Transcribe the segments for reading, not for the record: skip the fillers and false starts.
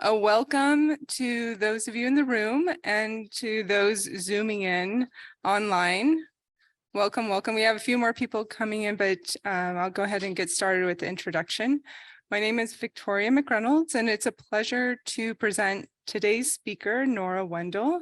A welcome to those of you in the room and to those zooming in online. Welcome, welcome. We have a few more people coming in, but I'll go ahead and get started with the introduction. My name is Victoria McReynolds, and it's a pleasure to present today's speaker, Nora Wendl.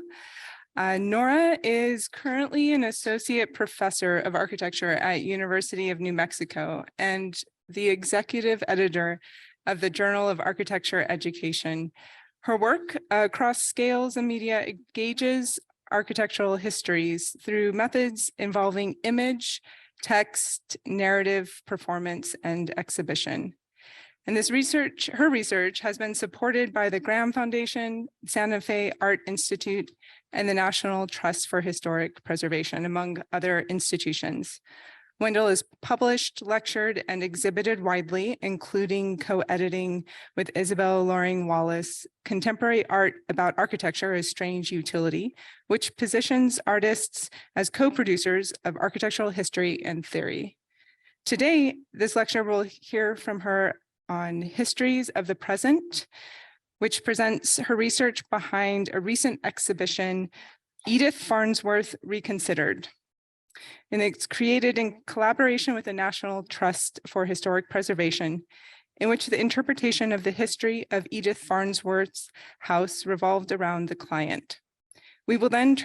Nora is currently an associate professor of architecture at University of New Mexico and the executive editor of the Journal of Architecture Education. Her work across scales and media engages architectural histories through methods involving image, text, narrative, performance, and exhibition. And her research has been supported by the Graham Foundation, Santa Fe Art Institute, and the National Trust for Historic Preservation, among other institutions. Wendl has published, lectured, and exhibited widely, including co-editing with Isabel Loring Wallace, Contemporary Art About Architecture: A Strange Utility, which positions artists as co-producers of architectural history and theory. Today, this lecture will hear from her on Histories of the Present, which presents her research behind a recent exhibition, Edith Farnsworth Reconsidered. And it's created in collaboration with the National Trust for Historic Preservation, in which the interpretation of the history of Edith Farnsworth's house revolved around the client. She will then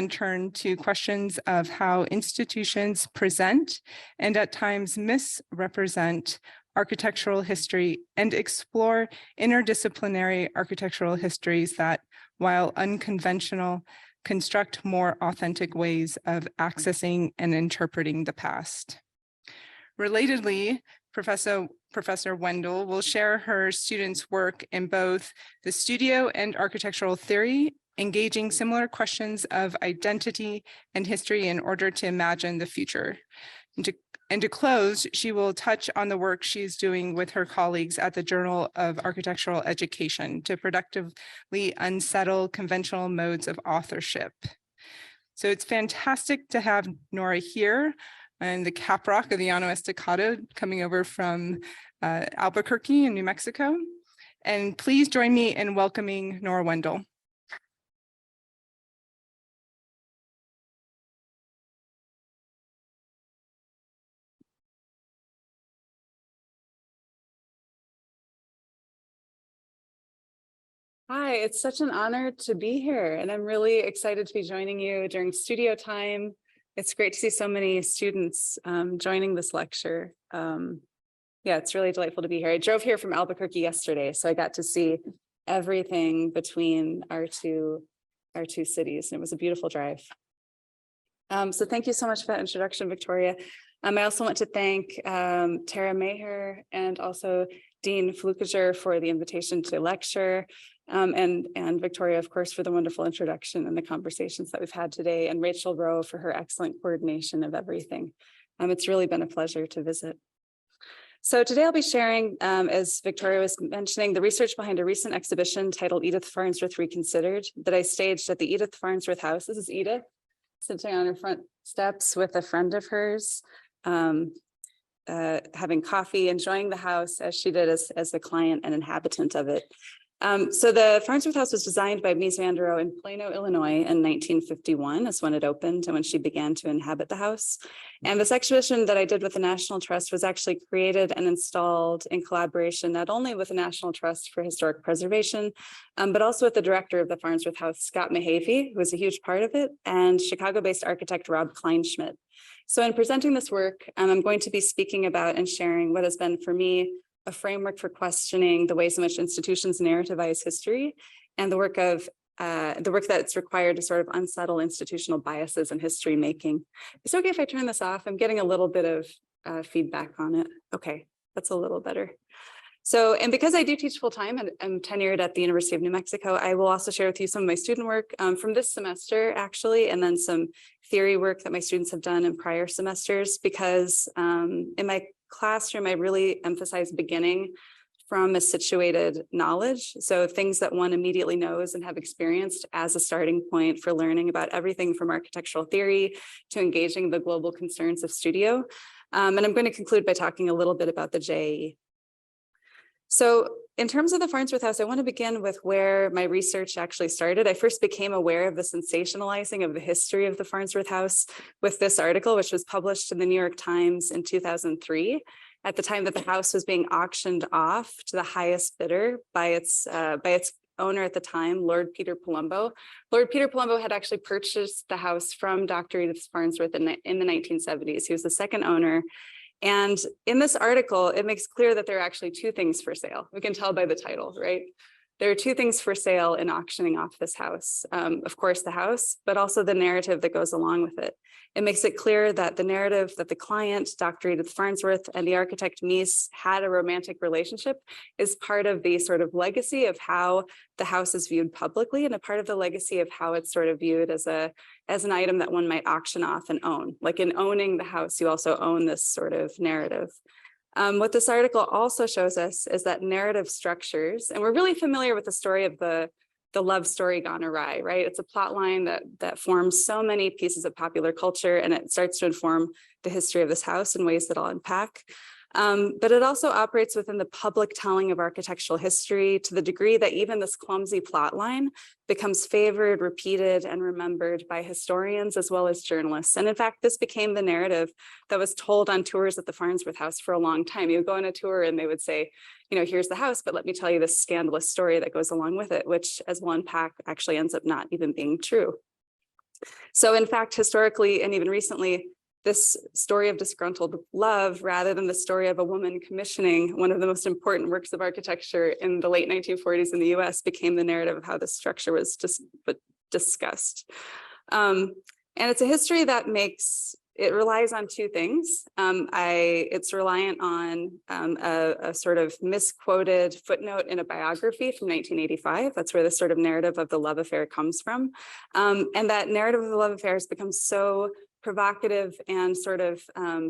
turn to questions of how institutions present and at times misrepresent architectural history and explore interdisciplinary architectural histories that, while unconventional, construct more authentic ways of accessing and interpreting the past. Relatedly, Professor Wendl will share her students' work in both the studio and architectural theory, engaging similar questions of identity and history in order to imagine the future. And to close, she will touch on the work she's doing with her colleagues at the Journal of Architectural Education to productively unsettle conventional modes of authorship. So it's fantastic to have Nora here and the Caprock of the Llano Estacado coming over from Albuquerque in New Mexico. And please join me in welcoming Nora Wendl. Hi, it's such an honor to be here, and I'm really excited to be joining you during studio time. It's great to see so many students joining this lecture. Yeah, it's really delightful to be here. I drove here from Albuquerque yesterday, so I got to see everything between our two cities, and it was a beautiful drive. So thank you so much for that introduction, Victoria. I also want to thank Tara Maher and also Dean Flukiger for the invitation to lecture. And Victoria, of course, for the wonderful introduction and the conversations that we've had today, and Rachel Rowe for her excellent coordination of everything. It's really been a pleasure to visit. So today I'll be sharing, as Victoria was mentioning, the research behind a recent exhibition titled Edith Farnsworth Reconsidered that I staged at the Edith Farnsworth House. This is Edith sitting on her front steps with a friend of hers, having coffee, enjoying the house as she did as the client and inhabitant of it. So the Farnsworth House was designed by Mies van der Rohe in Plano, Illinois in 1951 is when it opened and when she began to inhabit the house. And this exhibition that I did with the National Trust was actually created and installed in collaboration not only with the National Trust for Historic Preservation, but also with the director of the Farnsworth House, Scott Mahavey, who was a huge part of it, and Chicago-based architect Rob Kleinschmidt. So in presenting this work, I'm going to be speaking about and sharing what has been for me a framework for questioning the ways in which institutions narrativize history and the work that's required to sort of unsettle institutional biases in history making. Is it okay if I turn this off? I'm getting a little bit of feedback on it. Okay, that's a little better. So, and because I do teach full time and I'm tenured at the University of New Mexico, I will also share with you some of my student work from this semester, actually, and then some theory work that my students have done in prior semesters, because in my classroom, I really emphasize beginning from a situated knowledge. So things that one immediately knows and have experienced as a starting point for learning about everything from architectural theory to engaging the global concerns of studio. And I'm going to conclude by talking a little bit about the JAE. So in terms of the Farnsworth House, I want to begin with where my research actually started. I first became aware of the sensationalizing of the history of the Farnsworth House with this article, which was published in the New York Times in 2003, at the time that the house was being auctioned off to the highest bidder by its owner at the time, Lord Peter Palumbo. Lord Peter Palumbo had actually purchased the house from Dr. Edith Farnsworth in the 1970s. He was the second owner. And in this article, it makes clear that there are actually two things for sale. We can tell by the title, right? There are two things for sale in auctioning off this house. Of course, the house, but also the narrative that goes along with it. It makes it clear that the narrative that the client, Dr. Edith Farnsworth, and the architect Mies had a romantic relationship is part of the sort of legacy of how the house is viewed publicly, and a part of the legacy of how it's sort of viewed as an item that one might auction off and own. Like in owning the house, you also own this sort of narrative. What this article also shows us is that narrative structures, and we're really familiar with the story of the love story gone awry, right? It's a plot line that forms so many pieces of popular culture, and it starts to inform the history of this house in ways that I'll unpack. But it also operates within the public telling of architectural history to the degree that even this clumsy plot line becomes favored, repeated, and remembered by historians as well as journalists. And in fact, this became the narrative that was told on tours at the Farnsworth House for a long time. You would go on a tour and they would say, you know, here's the house, but let me tell you this scandalous story that goes along with it, which, as we'll unpack, actually ends up not even being true. So in fact, historically and even recently, this story of disgruntled love, rather than the story of a woman commissioning one of the most important works of architecture in the late 1940s in the US, became the narrative of how the structure was discussed. And it's a history that it relies on two things. It's reliant on a sort of misquoted footnote in a biography from 1985. That's where the sort of narrative of the love affair comes from. And that narrative of the love affair has become so provocative and sort of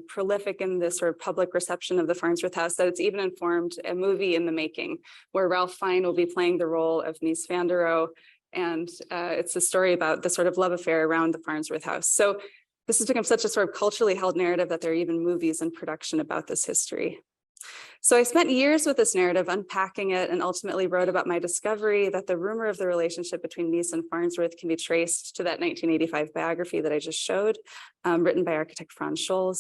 prolific in this sort of public reception of the Farnsworth House that it's even informed a movie in the making where Ralph Fiennes will be playing the role of Mies van der Rohe. And it's a story about the sort of love affair around the Farnsworth House. So this has become such a sort of culturally held narrative that there are even movies in production about this history. So I spent years with this narrative, unpacking it, and ultimately wrote about my discovery that the rumor of the relationship between Mies and Farnsworth can be traced to that 1985 biography that I just showed, written by architectural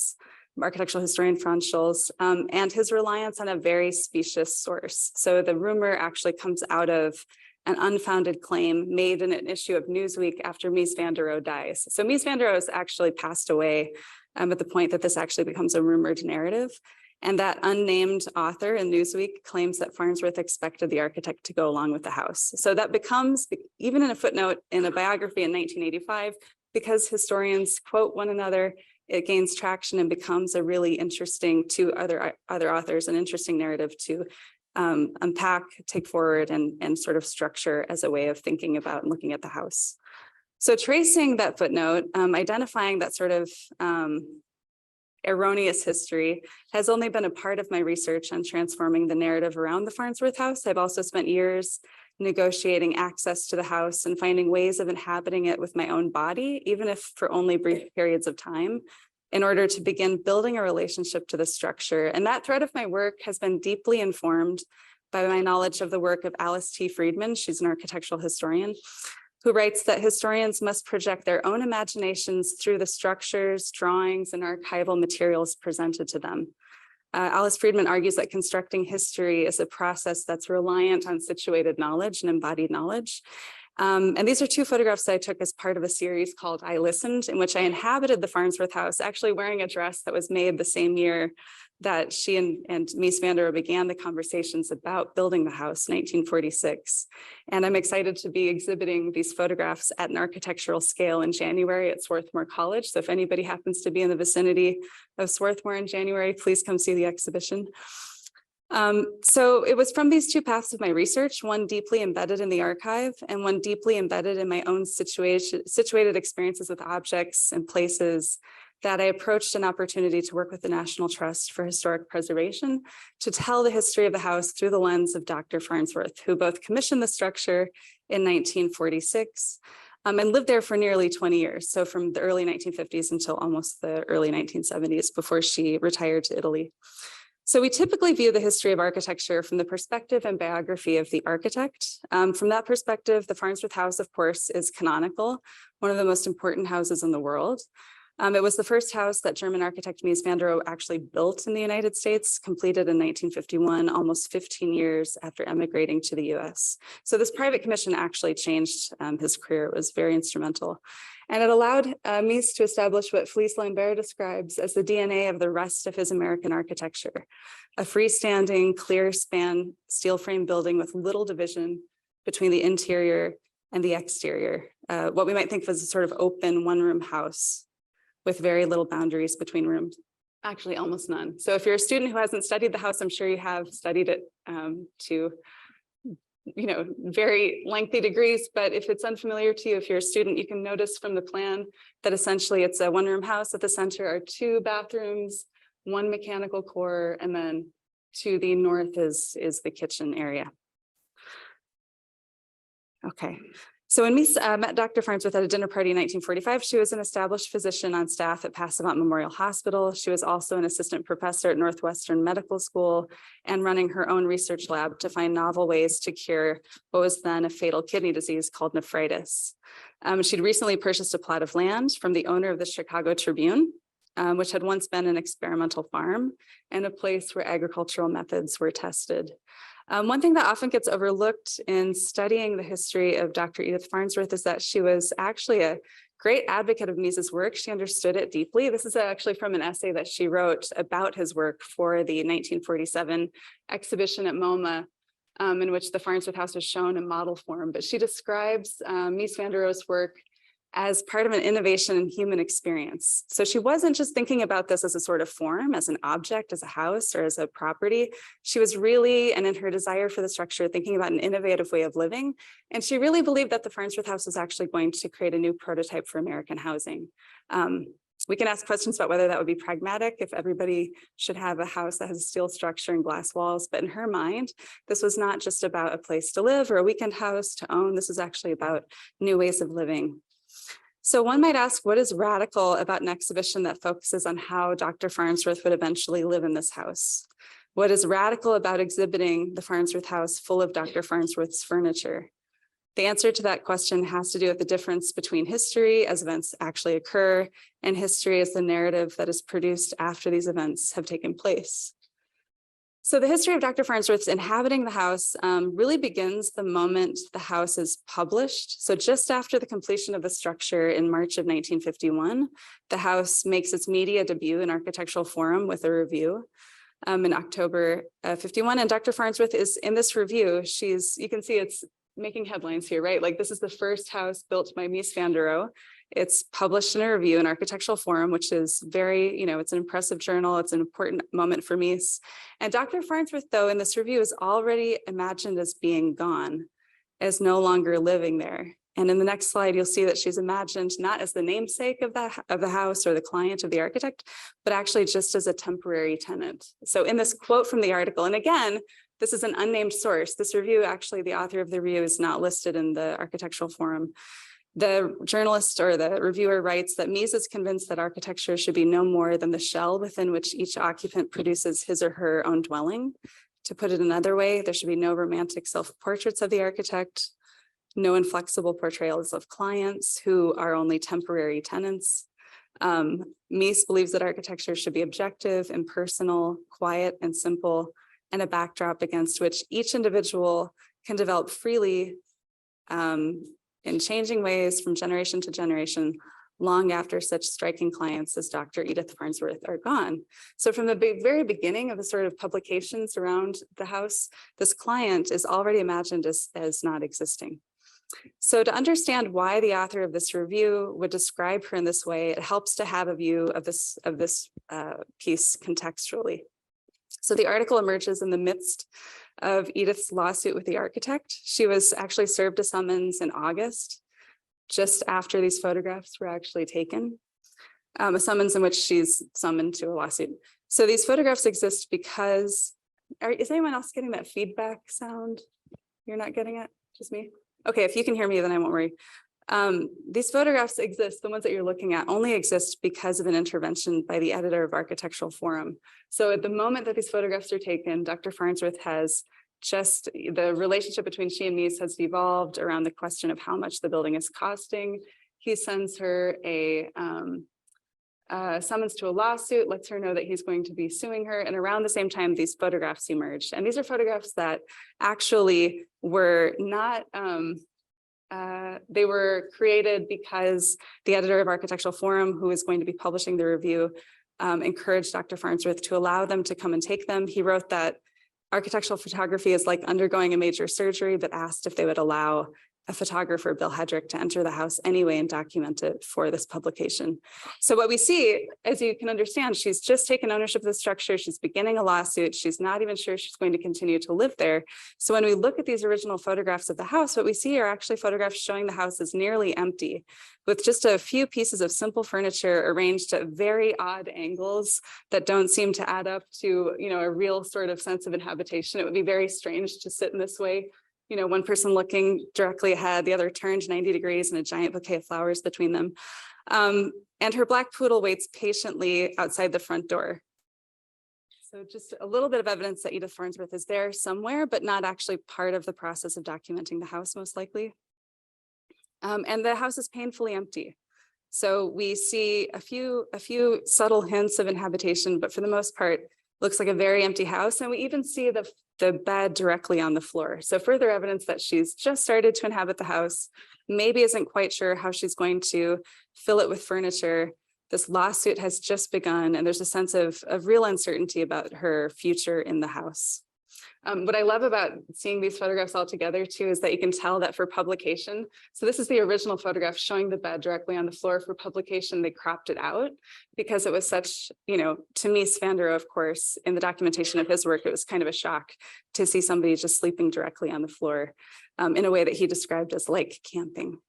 historian Franz Scholz, and his reliance on a very specious source. So the rumor actually comes out of an unfounded claim made in an issue of Newsweek after Mies van der Rohe dies. So Mies van der Rohe has actually passed away at the point that this actually becomes a rumored narrative. And that unnamed author in Newsweek claims that Farnsworth expected the architect to go along with the house. So that becomes, even in a footnote in a biography in 1985, because historians quote one another, it gains traction and becomes a really interesting, to other authors, an interesting narrative to unpack, take forward, and sort of structure as a way of thinking about and looking at the house. So tracing that footnote, identifying that sort of erroneous history has only been a part of my research on transforming the narrative around the Farnsworth House. I've also spent years negotiating access to the house and finding ways of inhabiting it with my own body, even if for only brief periods of time, in order to begin building a relationship to the structure. And that thread of my work has been deeply informed by my knowledge of the work of Alice T. Friedman. She's an architectural historian, who writes that historians must project their own imaginations through the structures, drawings, and archival materials presented to them. Alice Friedman argues that constructing history is a process that's reliant on situated knowledge and embodied knowledge. And these are two photographs that I took as part of a series called I Listened, in which I inhabited the Farnsworth House, actually wearing a dress that was made the same year that she and Mies van der Rohe began the conversations about building the house, 1946. And I'm excited to be exhibiting these photographs at an architectural scale in January at Swarthmore College. So if anybody happens to be in the vicinity of Swarthmore in January, please come see the exhibition. So it was from these two paths of my research, one deeply embedded in the archive and one deeply embedded in my own situated experiences with objects and places, that I approached an opportunity to work with the National Trust for Historic Preservation to tell the history of the house through the lens of Dr. Farnsworth, who both commissioned the structure in 1946 and lived there for nearly 20 years. So from the early 1950s until almost the early 1970s, before she retired to Italy. So we typically view the history of architecture from the perspective and biography of the architect. From that perspective, the Farnsworth House, of course, is canonical, one of the most important houses in the world. It was the first house that German architect Mies van der Rohe actually built in the United States, completed in 1951, almost 15 years after emigrating to the US. So this private commission actually changed his career. It was very instrumental. And it allowed Mies to establish what Felice Lambert describes as the DNA of the rest of his American architecture, a freestanding, clear span steel frame building with little division between the interior and the exterior, what we might think of as a sort of open one-room house with very little boundaries between rooms, actually almost none. So if you're a student who hasn't studied the house, I'm sure you have studied it to very lengthy degrees, but if it's unfamiliar to you, if you're a student, you can notice from the plan that essentially it's a one-room house. At the center are 2 bathrooms, 1 mechanical core, and then to the north is the kitchen area. Okay. So when Mies met Dr. Farnsworth at a dinner party in 1945, she was an established physician on staff at Passavant Memorial Hospital. She was also an assistant professor at Northwestern Medical School and running her own research lab to find novel ways to cure what was then a fatal kidney disease called nephritis. She'd recently purchased a plot of land from the owner of the Chicago Tribune, which had once been an experimental farm and a place where agricultural methods were tested. One thing that often gets overlooked in studying the history of Dr. Edith Farnsworth is that she was actually a great advocate of Mies's work. She understood it deeply. This is actually from an essay that she wrote about his work for the 1947 exhibition at MoMA, in which the Farnsworth House was shown in model form. But she describes Mies van der Rohe's work as part of an innovation in human experience. So she wasn't just thinking about this as a sort of form, as an object, as a house, or as a property. She was really, and in her desire for the structure, thinking about an innovative way of living. And she really believed that the Farnsworth House was actually going to create a new prototype for American housing. We can ask questions about whether that would be pragmatic, if everybody should have a house that has a steel structure and glass walls. But in her mind, this was not just about a place to live or a weekend house to own. This was actually about new ways of living. So one might ask, what is radical about an exhibition that focuses on how Dr. Farnsworth would eventually live in this house? What is radical about exhibiting the Farnsworth House full of Dr. Farnsworth's furniture? The answer to that question has to do with the difference between history as events actually occur and history as the narrative that is produced after these events have taken place. So the history of Dr. Farnsworth's inhabiting the house really begins the moment the house is published. So just after the completion of the structure in March of 1951, the house makes its media debut in Architectural Forum with a review in October 51. And Dr. Farnsworth is in this review. You can see it's making headlines here, right? Like, this is the first house built by Mies van der Rohe. It's published in a review in Architectural Forum, which is very, it's an impressive journal. It's an important moment for Mies. And Dr. Farnsworth, though, in this review is already imagined as being gone, as no longer living there. And in the next slide, you'll see that she's imagined not as the namesake of the house or the client of the architect, but actually just as a temporary tenant. So in this quote from the article, and again, this is an unnamed source. This review, actually, the author of the review is not listed in the Architectural Forum. The journalist or the reviewer writes that Mies is convinced that architecture should be no more than the shell within which each occupant produces his or her own dwelling. To put it another way, there should be no romantic self-portraits of the architect, no inflexible portrayals of clients who are only temporary tenants. Mies believes that architecture should be objective, impersonal, quiet, and simple, and a backdrop against which each individual can develop freely in changing ways from generation to generation, long after such striking clients as Dr. Edith Farnsworth are gone. So from the very beginning of the sort of publications around the house, this client is already imagined as not existing. So to understand why the author of this review would describe her in this way, it helps to have a view of this piece contextually. So the article emerges in the midst of Edith's lawsuit with the architect. She was actually served a summons in August, just after these photographs were actually taken, a summons in which she's summoned to a lawsuit. So these photographs exist because, is anyone else getting that feedback sound? You're not getting it? Just me? Okay, if you can hear me, then I won't worry. These photographs exist, the ones that you're looking at only exist because of an intervention by the editor of Architectural Forum. So at the moment that these photographs are taken, Dr. Farnsworth has just, the relationship between she and Mies has devolved around the question of how much the building is costing. He sends her a summons to a lawsuit, lets her know that he's going to be suing her. And around the same time, these photographs emerged. And these are photographs that actually were not, they were created because the editor of Architectural Forum, who is going to be publishing the review, encouraged Dr. Farnsworth to allow them to come and take them. He wrote that architectural photography is like undergoing a major surgery, but asked if they would allow a photographer, Bill Hedrick, to enter the house anyway and document it for this publication. So what we see, as you can understand, she's just taken ownership of the structure. She's beginning a lawsuit. She's not even sure she's going to continue to live there. So when we look at these original photographs of the house, what we see are actually photographs showing the house as nearly empty, with just a few pieces of simple furniture arranged at very odd angles that don't seem to add up to, a real sort of sense of inhabitation. It would be very strange to sit in this way. One person looking directly ahead, the other turned 90 degrees and a giant bouquet of flowers between them. And her black poodle waits patiently outside the front door. So just a little bit of evidence that Edith Farnsworth is there somewhere, but not actually part of the process of documenting the house, most likely. And the house is painfully empty. So we see a few subtle hints of inhabitation, but for the most part, looks like a very empty house. And we even see the bed directly on the floor. So further evidence that she's just started to inhabit the house, maybe isn't quite sure how she's going to fill it with furniture. This lawsuit has just begun, and there's a sense of real uncertainty about her future in the house. What I love about seeing these photographs all together too is that you can tell that for publication. So this is the original photograph showing the bed directly on the floor. For publication, they cropped it out because it was such, to me, Svandero, of course, in the documentation of his work, it was kind of a shock to see somebody just sleeping directly on the floor in a way that he described as like camping.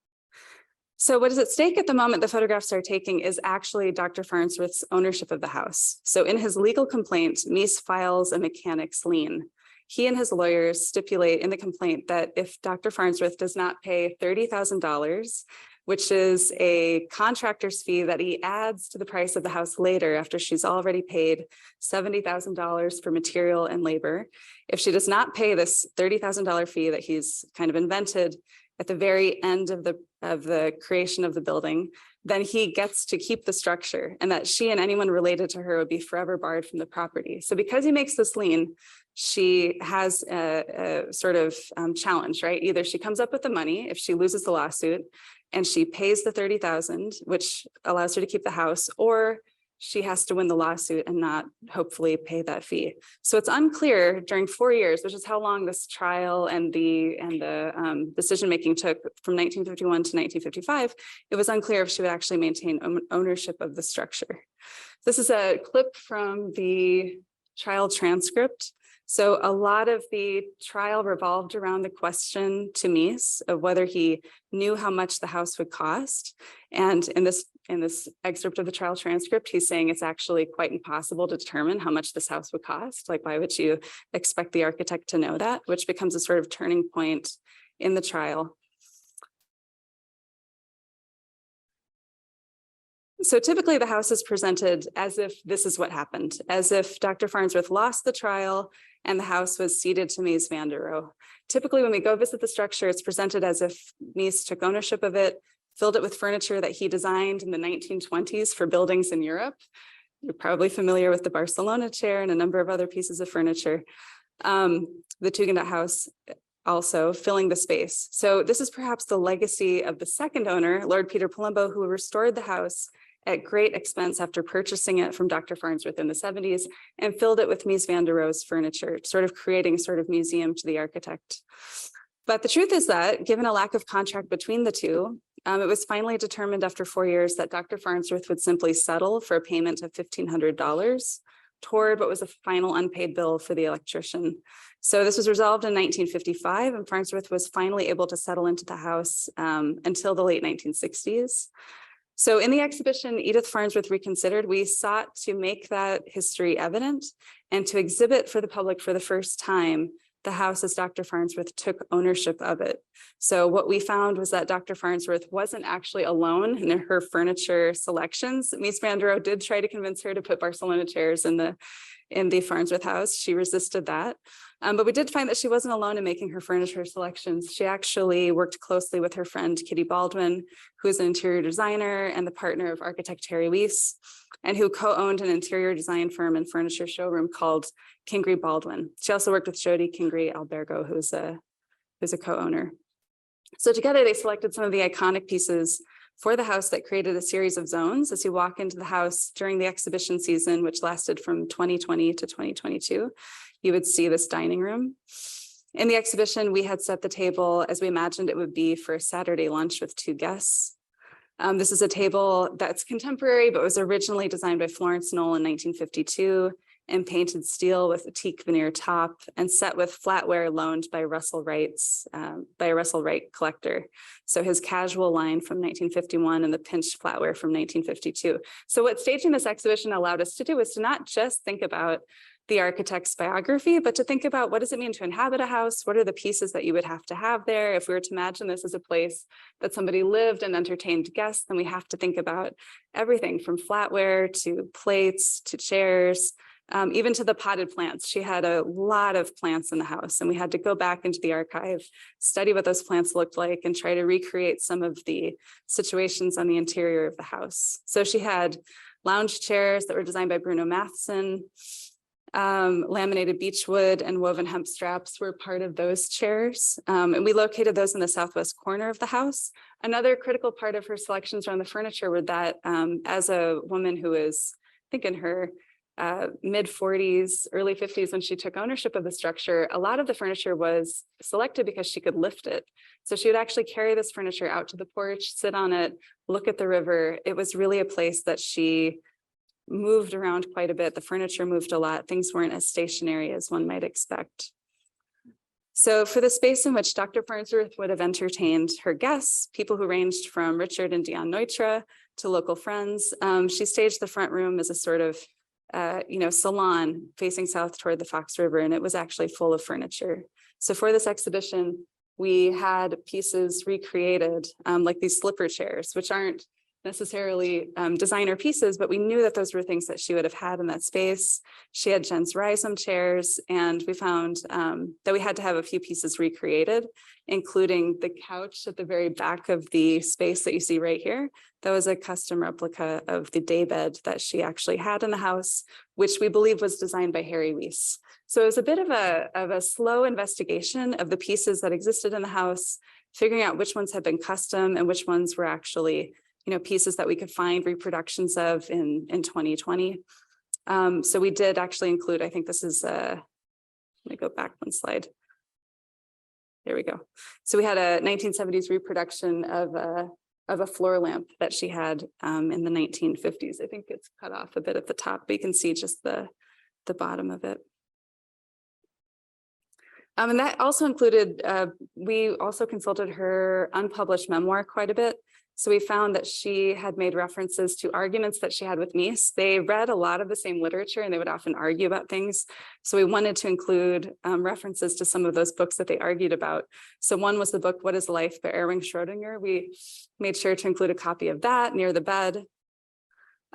So what is at stake at the moment the photographs are taking is actually Dr. Farnsworth's ownership of the house. So in his legal complaint, Mies files a mechanics lien. He and his lawyers stipulate in the complaint that if Dr. Farnsworth does not pay $30,000, which is a contractor's fee that he adds to the price of the house later after she's already paid $70,000 for material and labor, if she does not pay this $30,000 fee that he's kind of invented at the very end of the creation of the building, then he gets to keep the structure, and that she and anyone related to her would be forever barred from the property. So because he makes this lien, she has a sort of challenge, right? Either she comes up with the money if she loses the lawsuit and she pays the $30,000, which allows her to keep the house, or she has to win the lawsuit and not hopefully pay that fee. So it's unclear during 4 years, which is how long this trial and the decision-making took from 1951 to 1955, it was unclear if she would actually maintain ownership of the structure. This is a clip from the trial transcript. So a lot of the trial revolved around the question to Mies of whether he knew how much the house would cost. And in this excerpt of the trial transcript, he's saying it's actually quite impossible to determine how much this house would cost. Like, why would you expect the architect to know that? Which becomes a sort of turning point in the trial. So typically the house is presented as if this is what happened, as if Dr. Farnsworth lost the trial and the house was ceded to Mies Svandero. Typically when we go visit the structure, it's presented as if Mies took ownership of it, filled it with furniture that he designed in the 1920s for buildings in Europe. You're probably familiar with the Barcelona chair and a number of other pieces of furniture. The Tugendhat house also filling the space. So this is perhaps the legacy of the second owner, Lord Peter Palumbo, who restored the house at great expense after purchasing it from Dr. Farnsworth in the 70s and filled it with Mies Vandero's furniture, sort of creating a sort of museum to the architect. But the truth is that, given a lack of contract between the two, it was finally determined after 4 years that Dr. Farnsworth would simply settle for a payment of $1,500 toward what was a final unpaid bill for the electrician. So this was resolved in 1955, and Farnsworth was finally able to settle into the house until the late 1960s. So in the exhibition, Edith Farnsworth Reconsidered, we sought to make that history evident and to exhibit for the public for the first time the house as Dr. Farnsworth took ownership of it. So what we found was that Dr. Farnsworth wasn't actually alone in her furniture selections. Mies van der Rohe did try to convince her to put Barcelona chairs in the Farnsworth house. She resisted that. But we did find that she wasn't alone in making her furniture selections. She actually worked closely with her friend, Kitty Baldwin, who is an interior designer and the partner of architect Harry Weiss, and who co-owned an interior design firm and furniture showroom called Kingrey Baldwin. She also worked with Jody Kingrey Albergo, who's a co-owner. So together they selected some of the iconic pieces for the house that created a series of zones. As you walk into the house during the exhibition season, which lasted from 2020 to 2022, you would see this dining room. In the exhibition, we had set the table as we imagined it would be for a Saturday lunch with 2 guests. This is a table that's contemporary, but was originally designed by Florence Knoll in 1952 and painted steel with a teak veneer top and set with flatware loaned by Russell Wright's by a Russell Wright collector. So his casual line from 1951 and the pinched flatware from 1952. So what staging this exhibition allowed us to do is to not just think about the architect's biography, but to think about what does it mean to inhabit a house? What are the pieces that you would have to have there? If we were to imagine this as a place that somebody lived and entertained guests, then we have to think about everything from flatware to plates to chairs, even to the potted plants. She had a lot of plants in the house, and we had to go back into the archive, study what those plants looked like, and try to recreate some of the situations on the interior of the house. So she had lounge chairs that were designed by Bruno Matheson. Laminated beechwood and woven hemp straps were part of those chairs. And we located those in the southwest corner of the house. Another critical part of her selections around the furniture were that as a woman who is, I think in her mid 40s, early 50s, when she took ownership of the structure, a lot of the furniture was selected because she could lift it. So she would actually carry this furniture out to the porch, sit on it, look at the river. It was really a place that she moved around quite a bit. The furniture moved a lot. Things weren't as stationary as one might expect. So for the space in which Dr. Farnsworth would have entertained her guests, people who ranged from Richard and Dion Neutra to local friends, she staged the front room as a sort of salon facing south toward the Fox River, and it was actually full of furniture. So for this exhibition, we had pieces recreated, like these slipper chairs, which aren't necessarily designer pieces, but we knew that those were things that she would have had in that space. She had Jens Rhizome chairs, and we found that we had to have a few pieces recreated, including the couch at the very back of the space that you see right here. That was a custom replica of the daybed that she actually had in the house, which we believe was designed by Harry Weiss. So it was a bit of a slow investigation of the pieces that existed in the house, figuring out which ones had been custom and which ones were actually pieces that we could find reproductions of in 2020. So we did actually include, I think this is, let me go back one slide. There we go. So we had a 1970s reproduction of a floor lamp that she had in the 1950s. I think it's cut off a bit at the top, but you can see just the bottom of it. And that also included, we also consulted her unpublished memoir quite a bit. So we found that she had made references to arguments that she had with Mies. They read a lot of the same literature and they would often argue about things. So we wanted to include references to some of those books that they argued about. So one was the book, What is Life by Erwin Schrödinger. We made sure to include a copy of that near the bed.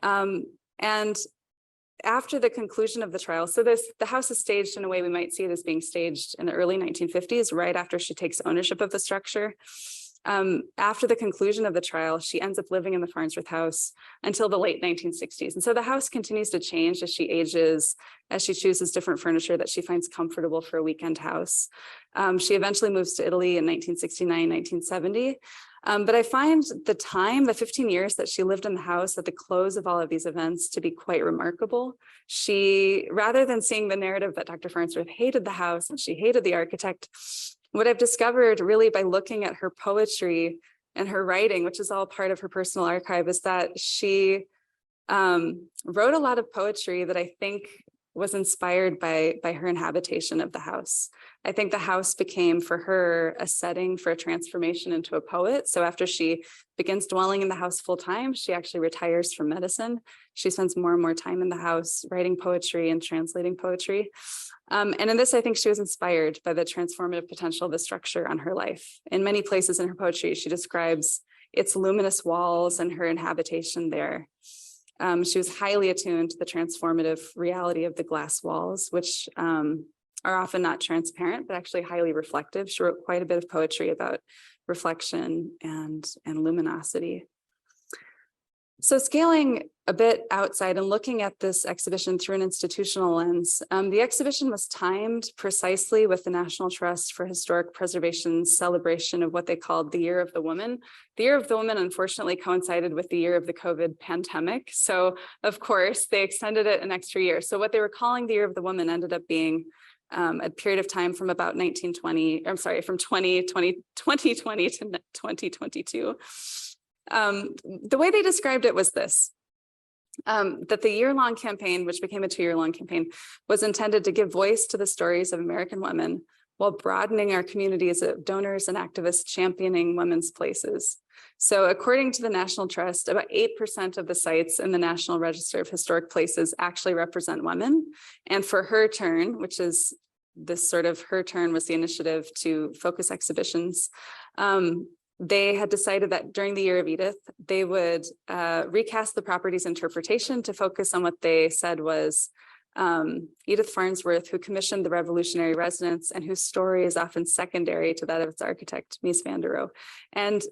And after the conclusion of the trial, so the house is staged in a way we might see it as being staged in the early 1950s, right after she takes ownership of the structure. After the conclusion of the trial, she ends up living in the Farnsworth house until the late 1960s. And so the house continues to change as she ages, as she chooses different furniture that she finds comfortable for a weekend house. She eventually moves to Italy in 1969, 1970. But I find the 15 years that she lived in the house at the close of all of these events to be quite remarkable. She, rather than seeing the narrative that Dr. Farnsworth hated the house and she hated the architect, what I've discovered really by looking at her poetry and her writing, which is all part of her personal archive, is that she wrote a lot of poetry that I think was inspired by her inhabitation of the house. I think the house became for her a setting for a transformation into a poet. So after she begins dwelling in the house full time, she actually retires from medicine. She spends more and more time in the house writing poetry and translating poetry. And in this, I think she was inspired by the transformative potential of the structure on her life. In many places in her poetry, she describes its luminous walls and her inhabitation there. She was highly attuned to the transformative reality of the glass walls, which are often not transparent, but actually highly reflective. She wrote quite a bit of poetry about reflection and luminosity. So scaling a bit outside and looking at this exhibition through an institutional lens, the exhibition was timed precisely with the National Trust for Historic Preservation's celebration of what they called the Year of the Woman. The Year of the Woman, unfortunately, coincided with the year of the COVID pandemic. So of course, they extended it an extra year. So what they were calling the Year of the Woman ended up being a period of time from about 2020 to 2022. The way they described it was this, that the year-long campaign, which became a 2-year-long campaign, was intended to give voice to the stories of American women while broadening our communities of donors and activists championing women's places. So according to the National Trust, about 8% of the sites in the National Register of Historic Places actually represent women. And for Her Turn, which is this sort of Her Turn was the initiative to focus exhibitions, they had decided that during the Year of Edith, they would recast the property's interpretation to focus on what they said was Edith Farnsworth, who commissioned the revolutionary residence and whose story is often secondary to that of its architect, Mies van der Rohe. And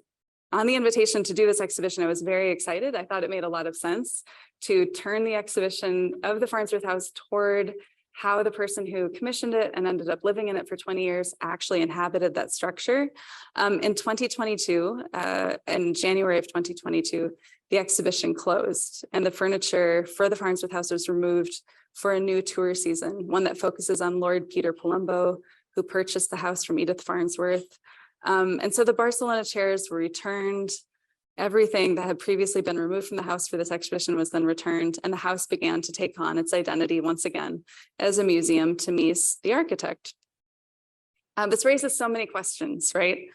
on the invitation to do this exhibition, I was very excited. I thought it made a lot of sense to turn the exhibition of the Farnsworth House toward how the person who commissioned it and ended up living in it for 20 years actually inhabited that structure. In 2022, in January of 2022, the exhibition closed and the furniture for the Farnsworth House was removed for a new tour season, one that focuses on Lord Peter Palumbo, who purchased the house from Edith Farnsworth. And so the Barcelona chairs were returned. Everything that had previously been removed from the house for this exhibition was then returned, and the house began to take on its identity once again as a museum to Mies, the architect. This raises so many questions, right?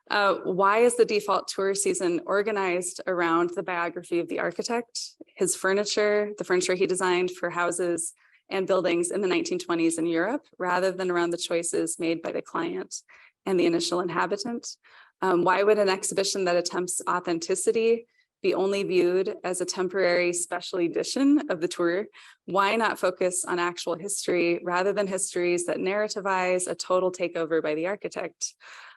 Why is the default tour season organized around the biography of the architect, his furniture, the furniture he designed for houses and buildings in the 1920s in Europe, rather than around the choices made by the client and the initial inhabitant? Why would an exhibition that attempts authenticity be only viewed as a temporary special edition of the tour? Why not focus on actual history rather than histories that narrativize a total takeover by the architect?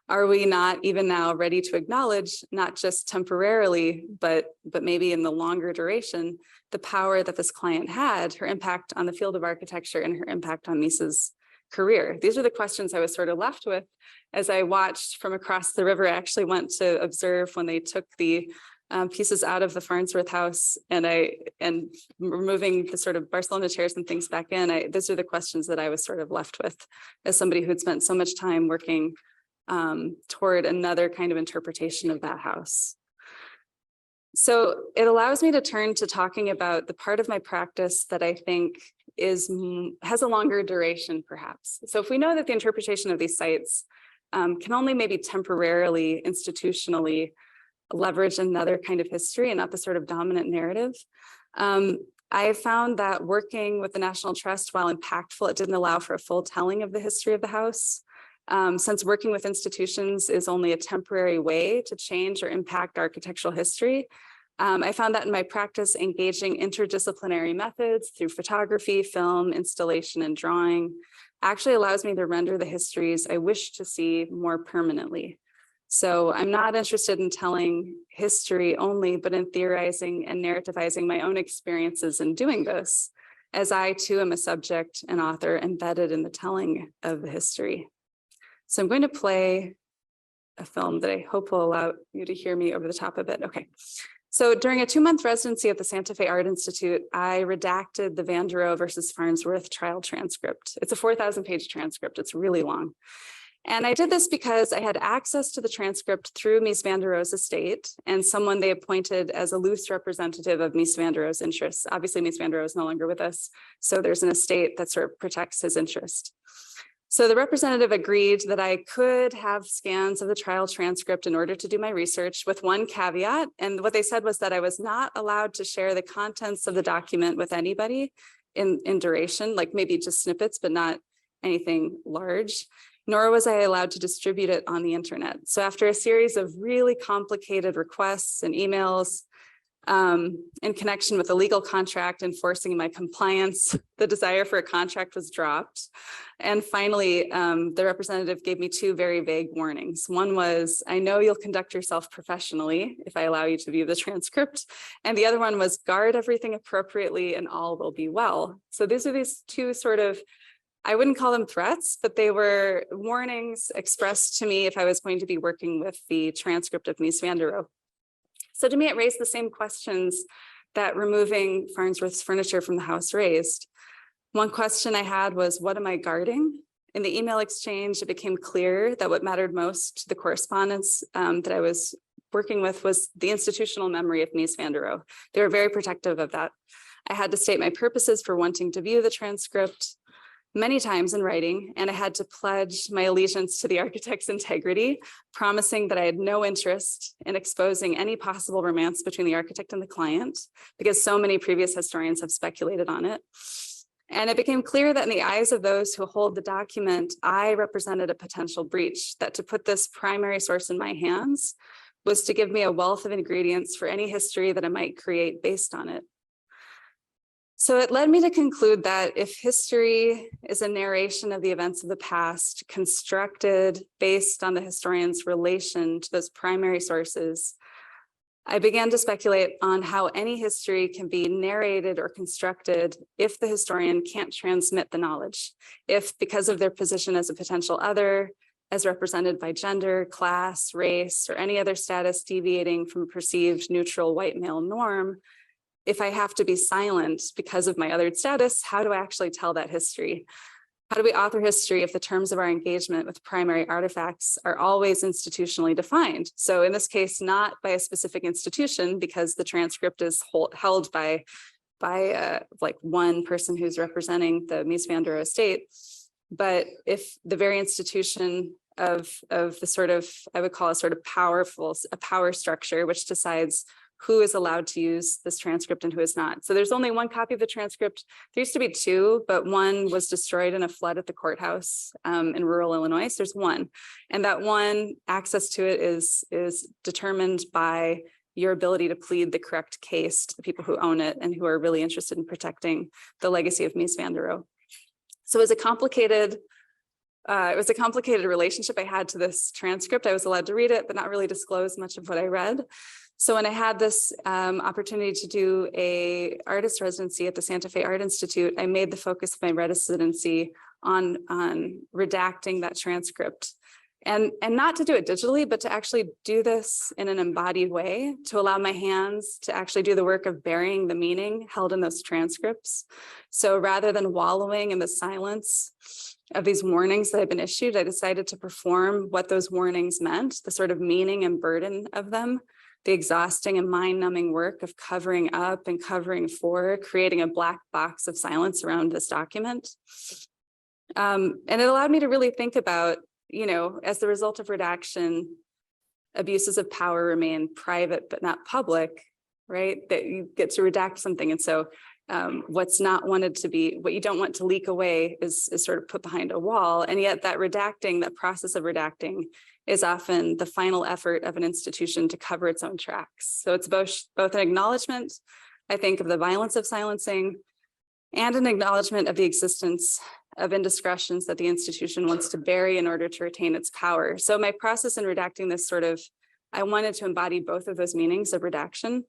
Are we not even now ready to acknowledge, not just temporarily, but maybe in the longer duration, the power that this client had, her impact on the field of architecture and her impact on Mies's career? These are the questions I was sort of left with as I watched from across the river. I actually went to observe when they took the pieces out of the Farnsworth House and removing the sort of Barcelona chairs and things back in. Those are the questions that I was sort of left with as somebody who'd spent so much time working toward another kind of interpretation of that house. So it allows me to turn to talking about the part of my practice that I think has a longer duration, perhaps. So if we know that the interpretation of these sites can only maybe temporarily, institutionally leverage another kind of history and not the sort of dominant narrative, I found that working with the National Trust, while impactful, it didn't allow for a full telling of the history of the house. Since working with institutions is only a temporary way to change or impact architectural history, I found that in my practice, engaging interdisciplinary methods through photography, film, installation, and drawing actually allows me to render the histories I wish to see more permanently. So I'm not interested in telling history only, but in theorizing and narrativizing my own experiences in doing this, as I too am a subject and author embedded in the telling of the history. So I'm going to play a film that I hope will allow you to hear me over the top of it. Okay. So during a 2-month residency at the Santa Fe Art Institute, I redacted the Van der Rohe versus Farnsworth trial transcript. It's a 4,000-page transcript. It's really long. And I did this because I had access to the transcript through Mies van der Rohe's estate and someone they appointed as a loose representative of Mies van der Rohe's interests. Obviously, Mies van der Rohe is no longer with us, so there's an estate that sort of protects his interest. So the representative agreed that I could have scans of the trial transcript in order to do my research with one caveat. And what they said was that I was not allowed to share the contents of the document with anybody in duration, like maybe just snippets, but not anything large. Nor was I allowed to distribute it on the internet. So after a series of really complicated requests and emails in connection with a legal contract enforcing my compliance, the desire for a contract was dropped. And finally, the representative gave me two very vague warnings. One was, I know you'll conduct yourself professionally if I allow you to view the transcript. And the other one was, guard everything appropriately and all will be well. So these are these two sort of, I wouldn't call them threats, but they were warnings expressed to me if I was going to be working with the transcript of Mies van der Rohe. So to me, it raised the same questions that removing Farnsworth's furniture from the house raised. One question I had was, what am I guarding? In the email exchange, it became clear that what mattered most to the correspondence that I was working with was the institutional memory of Mies van der Rohe. They were very protective of that. I had to state my purposes for wanting to view the transcript many times in writing, and I had to pledge my allegiance to the architect's integrity, promising that I had no interest in exposing any possible romance between the architect and the client, because so many previous historians have speculated on it. And it became clear that in the eyes of those who hold the document, I represented a potential breach, that to put this primary source in my hands was to give me a wealth of ingredients for any history that I might create based on it. So it led me to conclude that if history is a narration of the events of the past, constructed based on the historian's relation to those primary sources, I began to speculate on how any history can be narrated or constructed if the historian can't transmit the knowledge, if because of their position as a potential other, as represented by gender, class, race, or any other status deviating from a perceived neutral white male norm, if I have to be silent because of my othered status, how do I actually tell that history? How do we author history if the terms of our engagement with primary artifacts are always institutionally defined? So in this case, not by a specific institution, because the transcript is held by like one person who's representing the Mies van der Rohe estate, but if the very institution of the sort of, I would call a sort of a power structure, which decides who is allowed to use this transcript and who is not. So there's only one copy of the transcript. There used to be two, but one was destroyed in a flood at the courthouse in rural Illinois. So there's one. And that one, access to it is determined by your ability to plead the correct case to the people who own it and who are really interested in protecting the legacy of Mies van der Rohe. So it was a complicated relationship I had to this transcript. I was allowed to read it, but not really disclose much of what I read. So when I had this opportunity to do a artist residency at the Santa Fe Art Institute, I made the focus of my residency on redacting that transcript. And not to do it digitally, but to actually do this in an embodied way, to allow my hands to actually do the work of burying the meaning held in those transcripts. So rather than wallowing in the silence of these warnings that had been issued, I decided to perform what those warnings meant, the sort of meaning and burden of them, the exhausting and mind-numbing work of covering up and covering for, creating a black box of silence around this document. And it allowed me to really think about, you know, as the result of redaction, abuses of power remain private but not public, right? That you get to redact something. And so what's not wanted to be, what you don't want to leak away is sort of put behind a wall. And yet that redacting, that process of redacting is often the final effort of an institution to cover its own tracks. So it's both an acknowledgement, I think, of the violence of silencing and an acknowledgement of the existence of indiscretions that the institution wants to bury in order to retain its power. So my process in redacting this sort of, I wanted to embody both of those meanings of redaction.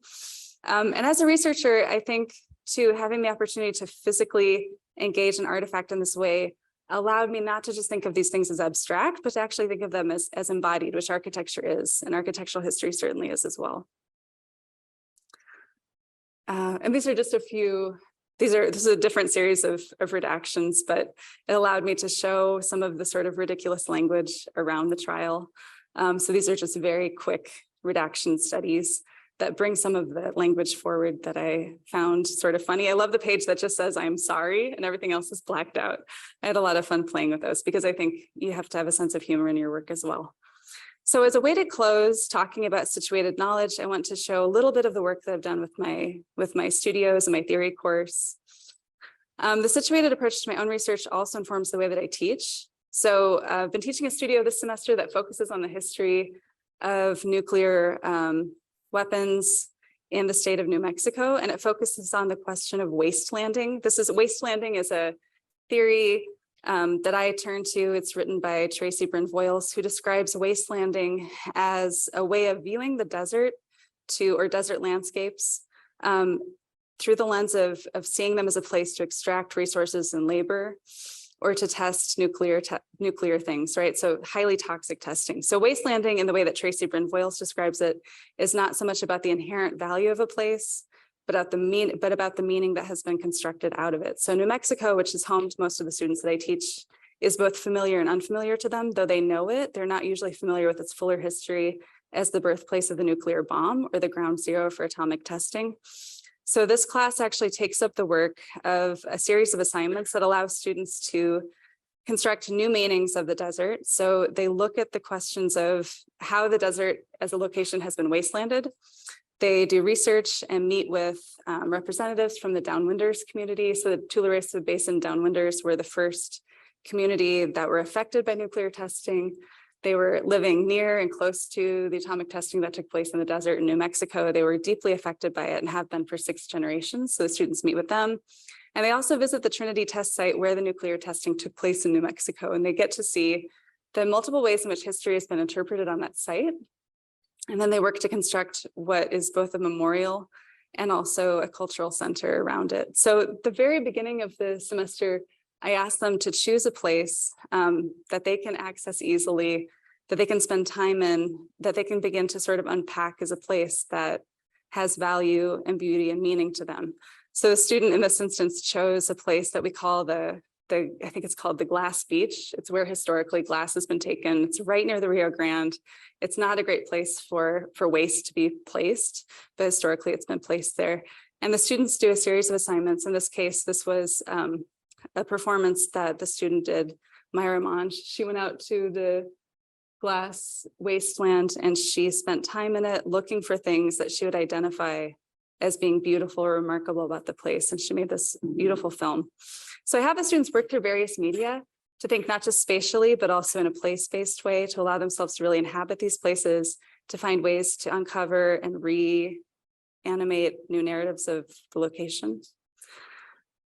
And as a researcher, I think too, having the opportunity to physically engage an artifact in this way allowed me not to just think of these things as abstract, but to actually think of them as embodied, which architecture is, and architectural history certainly is as well. And these are just a few this is a different series of redactions, but it allowed me to show some of the sort of ridiculous language around the trial. So these are just very quick redaction studies that bring some of the language forward that I found sort of funny. I love the page that just says, "I'm sorry," and everything else is blacked out. I had a lot of fun playing with those because I think you have to have a sense of humor in your work as well. So as a way to close talking about situated knowledge, I want to show a little bit of the work that I've done with my studios and my theory course. The situated approach to my own research also informs the way that I teach. So I've been teaching a studio this semester that focuses on the history of nuclear weapons in the state of New Mexico, and it focuses on the question of waste landing. Waste landing is a theory that I turn to. It's written by Tracy Bryn-Voiles, who describes waste landing as a way of viewing the desert or desert landscapes through the lens of seeing them as a place to extract resources and labor, or to test nuclear things, right? So highly toxic testing. So waste landing, in the way that Tracy Bryn-Voiles describes it, is not so much about the inherent value of a place, but about the meaning that has been constructed out of it. So New Mexico, which is home to most of the students that I teach, is both familiar and unfamiliar to them. Though they know it, they're not usually familiar with its fuller history as the birthplace of the nuclear bomb or the ground zero for atomic testing. So this class actually takes up the work of a series of assignments that allow students to construct new meanings of the desert. So they look at the questions of how the desert as a location has been wastelanded. They do research and meet with representatives from the downwinders community. So the Tularosa Basin downwinders were the first community that were affected by nuclear testing. They were living near and close to the atomic testing that took place in the desert in New Mexico. They were deeply affected by it and have been for 6 generations. So the students meet with them. And they also visit the Trinity test site where the nuclear testing took place in New Mexico. And they get to see the multiple ways in which history has been interpreted on that site. And then they work to construct what is both a memorial and also a cultural center around it. So at the very beginning of the semester, I asked them to choose a place that they can access easily, that they can spend time in, that they can begin to sort of unpack as a place that has value and beauty and meaning to them. So the student in this instance chose a place that we call I think it's called the Glass Beach. It's where historically glass has been taken. It's right near the Rio Grande. It's not a great place for waste to be placed, but historically it's been placed there. And the students do a series of assignments. In this case, this was a performance that the student did, Myra Monge. She went out to the glass wasteland and she spent time in it looking for things that she would identify as being beautiful or remarkable about the place. And she made this beautiful film. So I have the students work through various media to think not just spatially, but also in a place-based way to allow themselves to really inhabit these places, to find ways to uncover and reanimate new narratives of the location.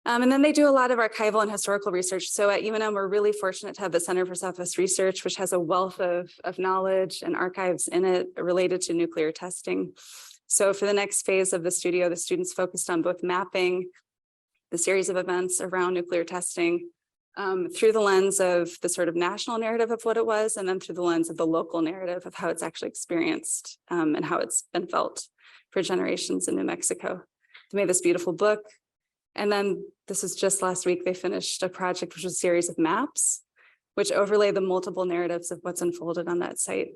And then they do a lot of archival and historical research. So at UNM, we're really fortunate to have the Center for Southwest Research, which has a wealth of knowledge and archives in it related to nuclear testing. So for the next phase of the studio, the students focused on both mapping the series of events around nuclear testing through the lens of the sort of national narrative of what it was, and then through the lens of the local narrative of how it's actually experienced and how it's been felt for generations in New Mexico. They made this beautiful book. And then this was just last week, they finished a project, which was a series of maps, which overlay the multiple narratives of what's unfolded on that site.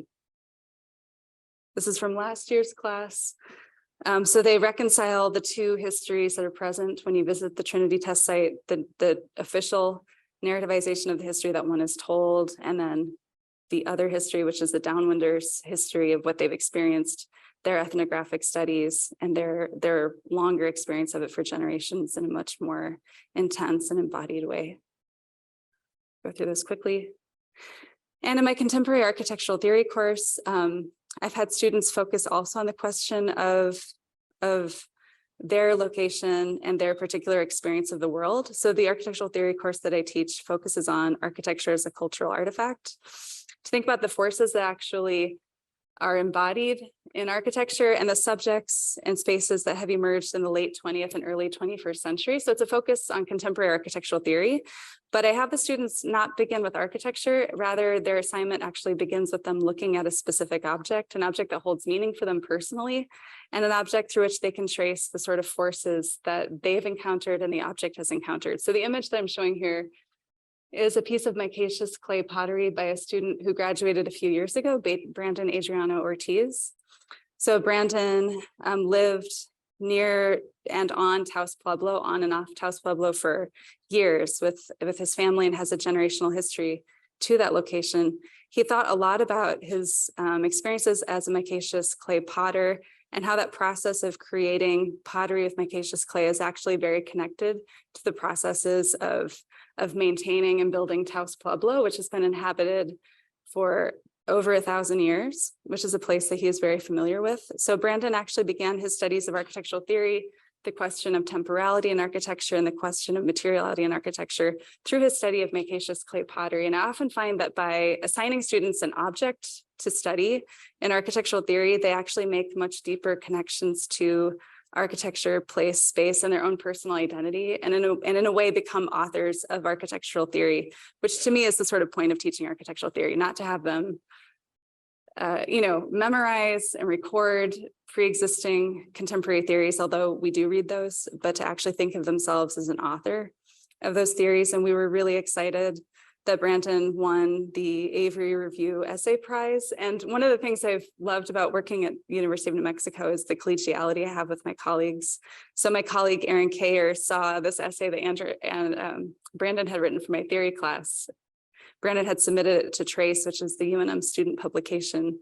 This is from last year's class. So they reconcile the two histories that are present when you visit the Trinity test site, the official narrativization of the history that one is told, and then the other history, which is the downwinders' history of what they've experienced, their ethnographic studies, and their longer experience of it for generations in a much more intense and embodied way. Go through this quickly. And in my contemporary architectural theory course, I've had students focus also on the question of their location and their particular experience of the world. So the architectural theory course that I teach focuses on architecture as a cultural artifact. To think about the forces that actually are embodied in architecture and the subjects and spaces that have emerged in the late 20th and early 21st century. So it's a focus on contemporary architectural theory, but I have the students not begin with architecture. Rather, their assignment actually begins with them looking at a specific object, an object that holds meaning for them personally, and an object through which they can trace the sort of forces that they've encountered and the object has encountered. So the image that I'm showing here is a piece of micaceous clay pottery by a student who graduated a few years ago, Brandon Adriano Ortiz. So Brandon lived near and on Taos Pueblo, on and off Taos Pueblo for years with his family, and has a generational history to that location. He thought a lot about his experiences as a micaceous clay potter and how that process of creating pottery with micaceous clay is actually very connected to the processes of maintaining and building Taos Pueblo, which has been inhabited for over 1,000 years, which is a place that he is very familiar with. So Brandon actually began his studies of architectural theory, the question of temporality in architecture and the question of materiality in architecture through his study of micaceous clay pottery. And I often find that by assigning students an object to study in architectural theory, they actually make much deeper connections to architecture, place, space, and their own personal identity, and in a way become authors of architectural theory, which to me is the sort of point of teaching architectural theory, not to have them memorize and record pre-existing contemporary theories, although we do read those, but to actually think of themselves as an author of those theories. And we were really excited that Brandon won the Avery Review Essay Prize. And one of the things I've loved about working at the University of New Mexico is the collegiality I have with my colleagues. So my colleague Erin Kayer saw this essay that Andrew and Brandon had written for my theory class. Brandon had submitted it to Trace, which is the UNM student publication.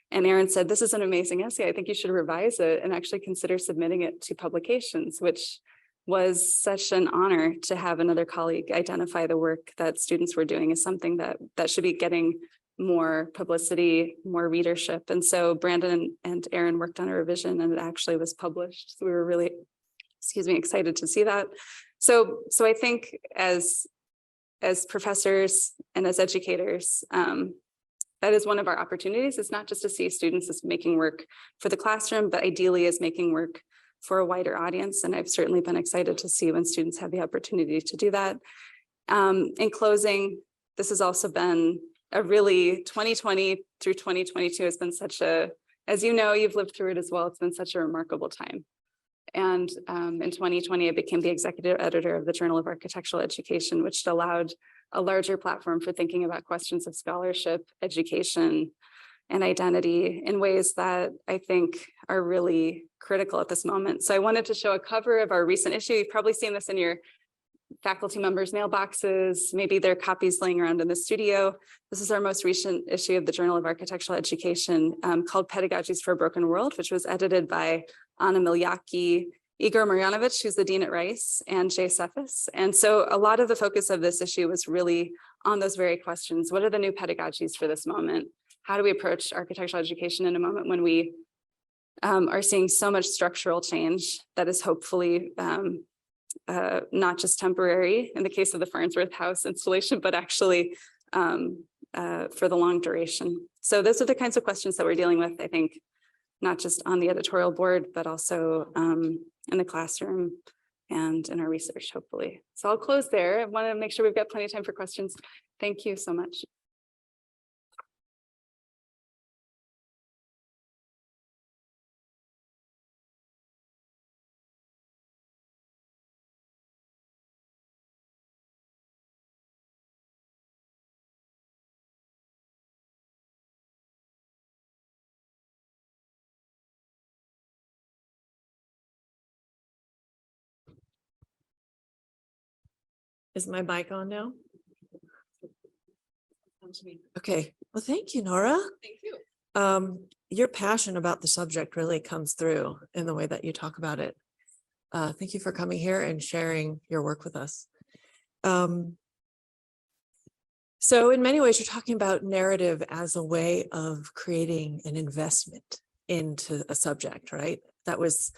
And Erin said, "This is an amazing essay. I think you should revise it and actually consider submitting it to publications," which was such an honor to have another colleague identify the work that students were doing as something that should be getting more publicity, more readership. And so Brandon and Erin worked on a revision and it actually was published. So we were really, excited to see that. So I think as professors and as educators, that is one of our opportunities. It's not just to see students as making work for the classroom, but ideally as making work for a wider audience. And I've certainly been excited to see when students have the opportunity to do that. In closing, this has also been a really 2020 through 2022 has been such a, as you know, you've lived through it as well. It's been such a remarkable time. And in 2020, I became the executive editor of the Journal of Architectural Education, which allowed a larger platform for thinking about questions of scholarship, education, and identity in ways that I think are really critical at this moment. So I wanted to show a cover of our recent issue. You've probably seen this in your faculty members' mailboxes. Maybe there are copies laying around in the studio. This is our most recent issue of the Journal of Architectural Education called Pedagogies for a Broken World, which was edited by Anna Miljacki, Igor Marjanovic, who's the dean at Rice, and Jay Cephas. And so a lot of the focus of this issue was really on those very questions. What are the new pedagogies for this moment? How do we approach architectural education in a moment when we are seeing so much structural change that is hopefully not just temporary in the case of the Farnsworth House installation, but actually for the long duration. So those are the kinds of questions that we're dealing with, I think, not just on the editorial board, but also in the classroom and in our research, hopefully. So I'll close there. I want to make sure we've got plenty of time for questions. Thank you so much. Is my mic on now? Okay, well, thank you, Nora. Thank you. Your passion about the subject really comes through in the way that you talk about it. Thank you for coming here and sharing your work with us. So in many ways, you're talking about narrative as a way of creating an investment into a subject, right? That was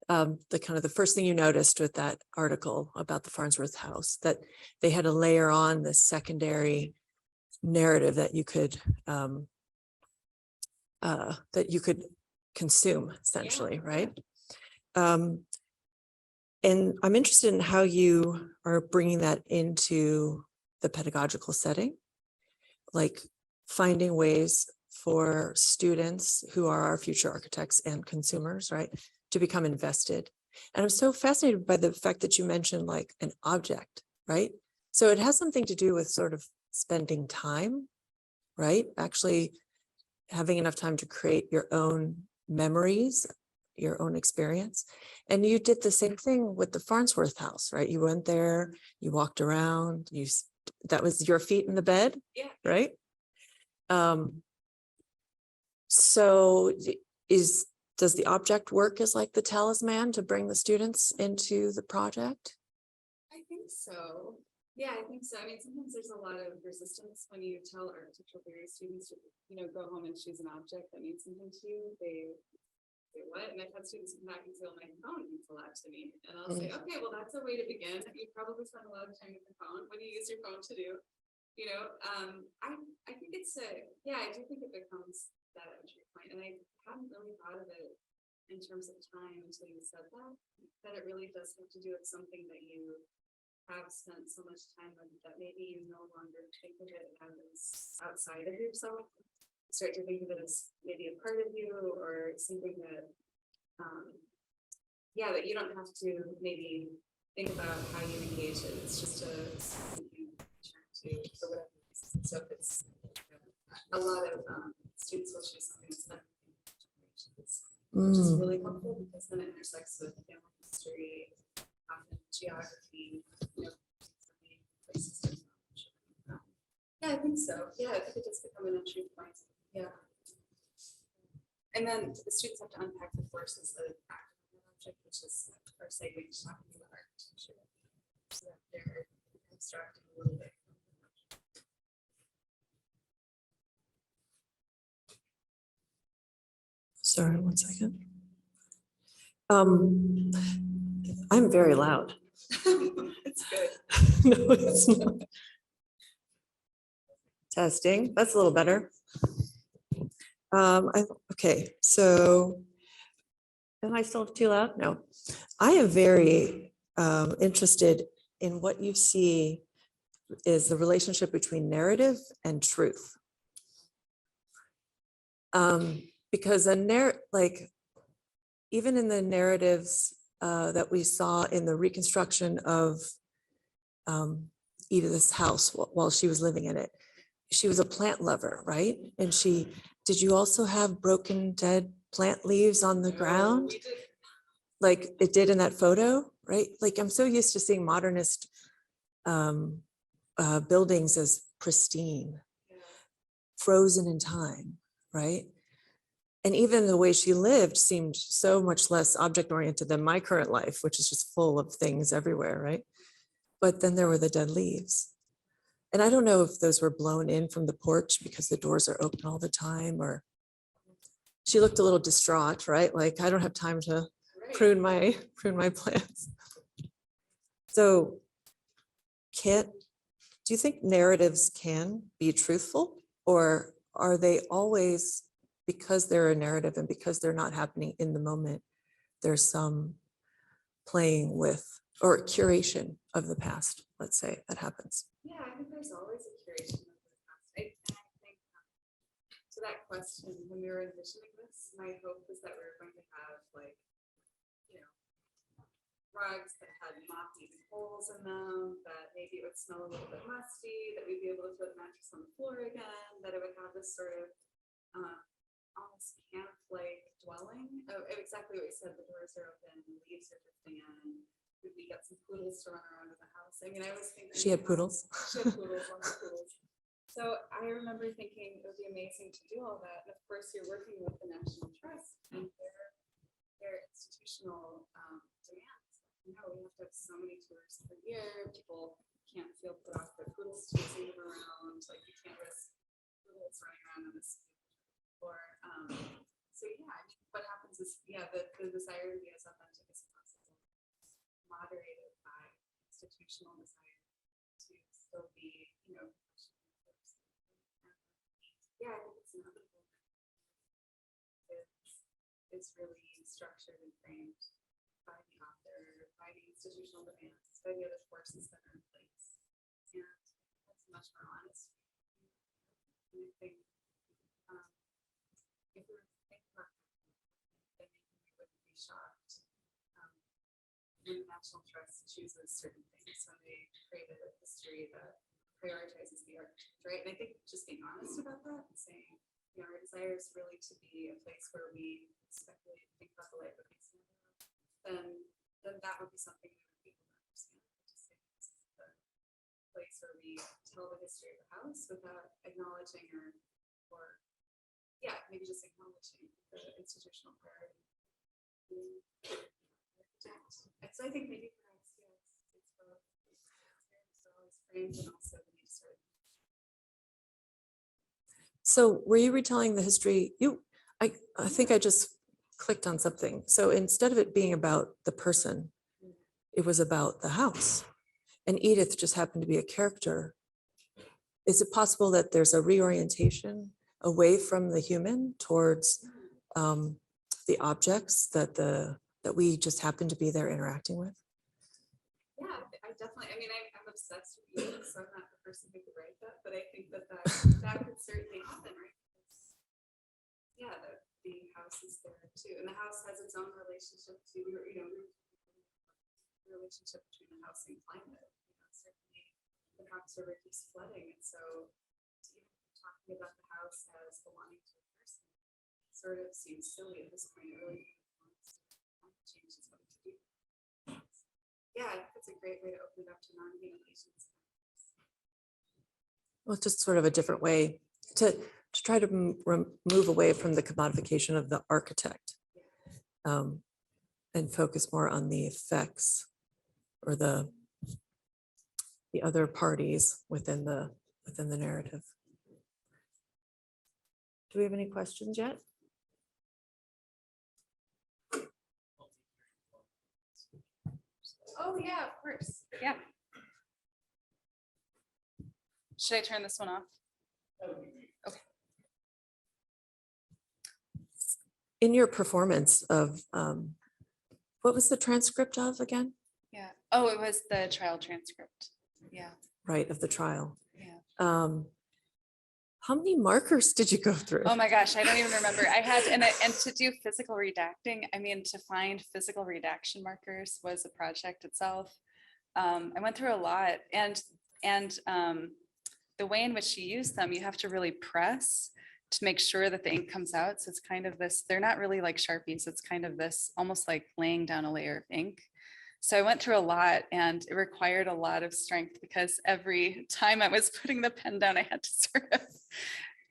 the first thing you noticed with that article about the Farnsworth House, that they had to layer on this secondary narrative that you could that you could consume essentially, right? And I'm interested in how you are bringing that into the pedagogical setting, like finding ways for students who are our future architects and consumers, right, to become invested. And I'm so fascinated by the fact that you mentioned like an object, right? So it has something to do with sort of spending time, right? Actually having enough time to create your own memories, your own experience. And you did the same thing with the Farnsworth House, right? You went there, you walked around, that was your feet in the bed, Yeah. right? So does the object work as like the talisman to bring the students into the project? I think so. Yeah, I think so. I mean, sometimes there's a lot of resistance when you tell architectural theory students to, go home and choose an object that means something to you. They say, what? And I've had students come back and say, well, my phone means a lot to me. And I'll say, okay, well, that's a way to begin. You probably spend a lot of time with your phone. What do you use your phone to do? I think I do think it becomes that entry point. And I hadn't really thought of it in terms of time until you said that it really does have to do with something that you have spent so much time with that maybe you no longer think of it as outside of yourself. Start to think of it as maybe a part of you or something that, that you don't have to maybe think about how you engage it. It's just something you turn to for whatever reason. So if it's a lot of students will choose something that's not which is really helpful because then it intersects with family history, often geography, places to I think so. Yeah, I think it does become an entry point. Yeah. And then the students have to unpack the forces that act on the object, which is our segment talking about architecture. So that they're abstracting a little bit. Sorry, one second. I'm very loud. It's good. No, it's not. Testing, that's a little better. Okay, so am I still too loud? No. I am very interested in what you see is the relationship between narrative and truth. Because even in the narratives that we saw in the reconstruction of Edith's house while she was living in it, she was a plant lover, right? And did you also have broken, dead plant leaves on the ground? We did. Like it did in that photo, right? Like I'm so used to seeing modernist buildings as pristine, frozen in time, right? And even the way she lived seemed so much less object-oriented than my current life, which is just full of things everywhere, right? But then there were the dead leaves. And I don't know if those were blown in from the porch because the doors are open all the time, or she looked a little distraught, right? Like I don't have time to prune my plants. So do you think narratives can be truthful, or are they always, because they're a narrative and because they're not happening in the moment, there's some playing with or curation of the past, let's say, that happens? Yeah, I think there's always a curation of the past. I think to that question, when we were envisioning this, my hope was that we were going to have rugs that had moth-eaten holes in them, that maybe it would smell a little bit musty, that we'd be able to throw the mattress on the floor again, that it would have this sort of almost camp-like dwelling. Exactly what you said, the doors are open, the leaves are drifting in. We got some poodles to run around in the house. I mean, I was thinking She had poodles. She had poodles, lots of poodles. So I remember thinking it would be amazing to do all that. And of course, you're working with the National Trust and their institutional demands. We have to have so many tours per year. People can't feel put off by poodles chasing them around. Like you can't risk poodles running around on this floor. So yeah, I mean, what happens is the desire to be as authentic as possible, moderated by institutional desire to still be, I think it's inevitable. is really structured and framed by the author, by the institutional demands, by the other forces that are in place. And that's much more honest. And I think if we were to think about that, I think we wouldn't be shocked when the National Trust chooses certain things when they created a history that prioritizes the architect, right? And I think just being honest about that and saying, you know, our desire is really to be a place where we speculate and think about the life of these people, then that would be something that people understand. To say this is the place where we tell the history of the house without acknowledging or yeah, maybe just acknowledging the institutional priority. So I think maybe perhaps yes, it's both. It's framed and also the need to. So were you retelling the history? I think I just clicked on something. So instead of it being about the person, it was about the house. And Edith just happened to be a character. Is it possible that there's a reorientation away from the human towards the objects that we just happen to be there interacting with? Yeah, I definitely, I mean, I'm obsessed with you, so I'm not the person who could write that, but I think that could certainly happen, right? Yeah, the house is there too, and the house has its own relationship to, you know, the relationship between the house and climate. You know, certainly the house reduced flooding, and so talking about the house as belonging to a person sort of seems silly at this point. It really changes what to do. Yeah, I think it's a great way to open it up to non-human agents. Well, just sort of a different way to try to move away from the commodification of the architect and focus more on the effects or the other parties within the narrative. Do we have any questions yet? Oh yeah, of course. Yeah. Should I turn this one off? Okay. In your performance of, what was the transcript of again? Yeah. Oh, it was the trial transcript. Yeah. Right, of the trial. Yeah. How many markers did you go through? Oh my gosh, I don't even remember. I had, and to do physical redacting, I mean, to find physical redaction markers was a project itself. I went through a lot, and the way in which you use them, you have to really press to make sure that the ink comes out. So it's kind of this, they're not really like Sharpies. It's kind of this, almost like laying down a layer of ink. So I went through a lot, and it required a lot of strength because every time I was putting the pen down, I had to sort of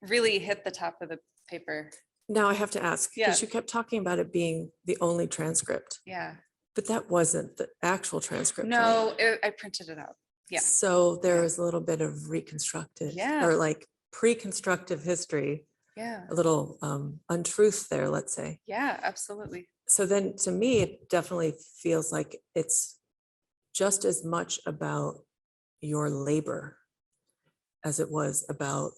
really hit the top of the paper. Now I have to ask, Yeah. because you kept talking about it being the only transcript, Yeah. but that wasn't the actual transcript. right? No, I printed it out. Yeah. So there Yeah. was a little bit of reconstructed Yeah. or like pre-constructive history, Yeah. a little untruth there, let's say. Yeah, absolutely. So then to me, it definitely feels like it's just as much about your labor as it was about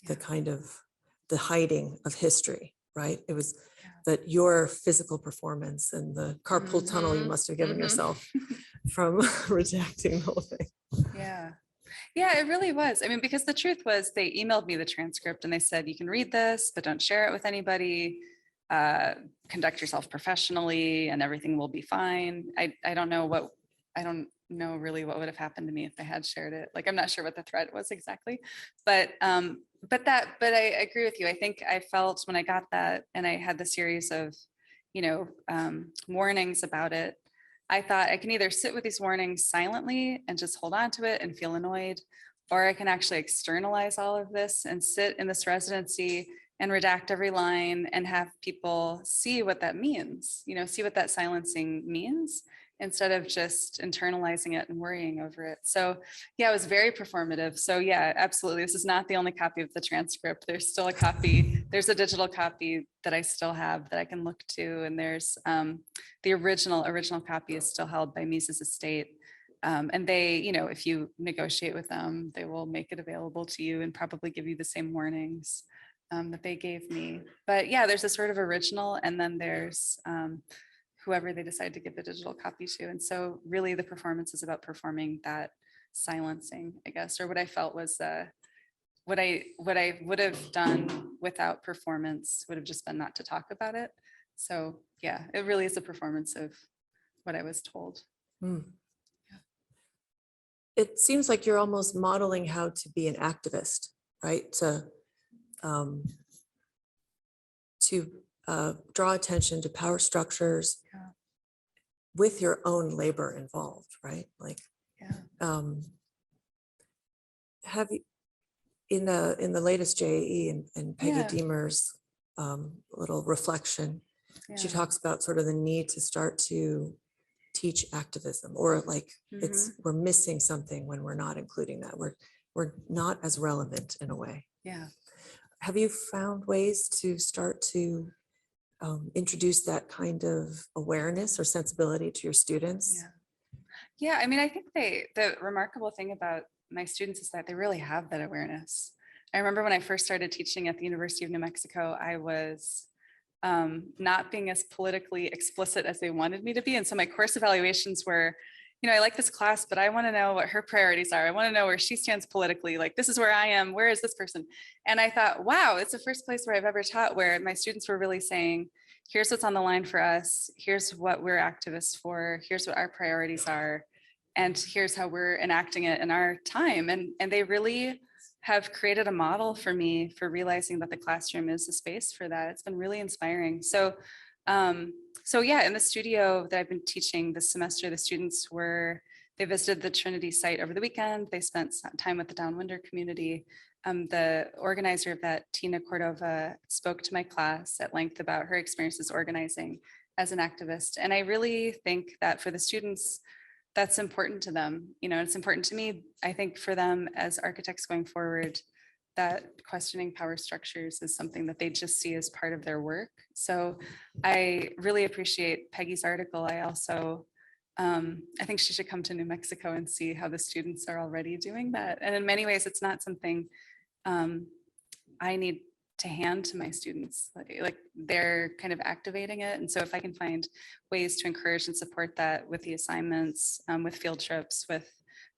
the kind of the hiding of history, right? It was that your physical performance and the carpal tunnel you must have given yourself from rejecting the whole thing. Yeah. Yeah, it really was. I mean, because the truth was they emailed me the transcript and they said, you can read this, but don't share it with anybody. Conduct yourself professionally and everything will be fine. I don't know really what would have happened to me if I had shared it. Like, I'm not sure what the threat was exactly, but I agree with you. I think I felt when I got that and I had the series of, warnings about it, I thought I can either sit with these warnings silently and just hold on to it and feel annoyed, or I can actually externalize all of this and sit in this residency and redact every line and have people see what that means, see what that silencing means instead of just internalizing it and worrying over it. So yeah, it was very performative. So yeah, absolutely. This is not the only copy of the transcript. There's still a copy. There's a digital copy that I still have that I can look to. And there's the original copy is still held by Mises Estate. And they, if you negotiate with them, they will make it available to you and probably give you the same warnings. that they gave me. But yeah, there's a sort of original, and then there's whoever they decide to give the digital copy to. And so really the performance is about performing that silencing, I guess, or what I felt was what I would have done without performance would have just been not to talk about it. So yeah, it really is a performance of what I was told. Mm. It seems like you're almost modeling how to be an activist, right? To draw attention to power structures Yeah. with your own labor involved, right? Like, Yeah. have you in the latest JAE and Peggy Yeah. Deemer's little reflection, she Yeah. talks about sort of the need to start to teach activism, or like we're missing something when we're not including that. We're not as relevant in a way. Yeah. Have you found ways to start to introduce that kind of awareness or sensibility to your students? Yeah. I mean, I think the remarkable thing about my students is that they really have that awareness. I remember when I first started teaching at the University of New Mexico, I was not being as politically explicit as they wanted me to be. And so my course evaluations were, I like this class, but I want to know what her priorities are. I want to know where she stands politically. Like, this is where I am. Where is this person? And I thought, wow, it's the first place where I've ever taught where my students were really saying, here's what's on the line for us. Here's what we're activists for. Here's what our priorities are. And here's how we're enacting it in our time. And they really have created a model for me for realizing that the classroom is a space for that. It's been really inspiring. So yeah, in the studio that I've been teaching this semester, the students they visited the Trinity site over the weekend. They spent some time with the downwinder community. The organizer of that, Tina Cordova, spoke to my class at length about her experiences organizing as an activist. And I really think that for the students, that's important to them. It's important to me. I think for them as architects going forward, that questioning power structures is something that they just see as part of their work. So I really appreciate Peggy's article. I also, I think she should come to New Mexico and see how the students are already doing that. And in many ways, it's not something I need to hand to my students, like they're kind of activating it. And so if I can find ways to encourage and support that with the assignments, with field trips, with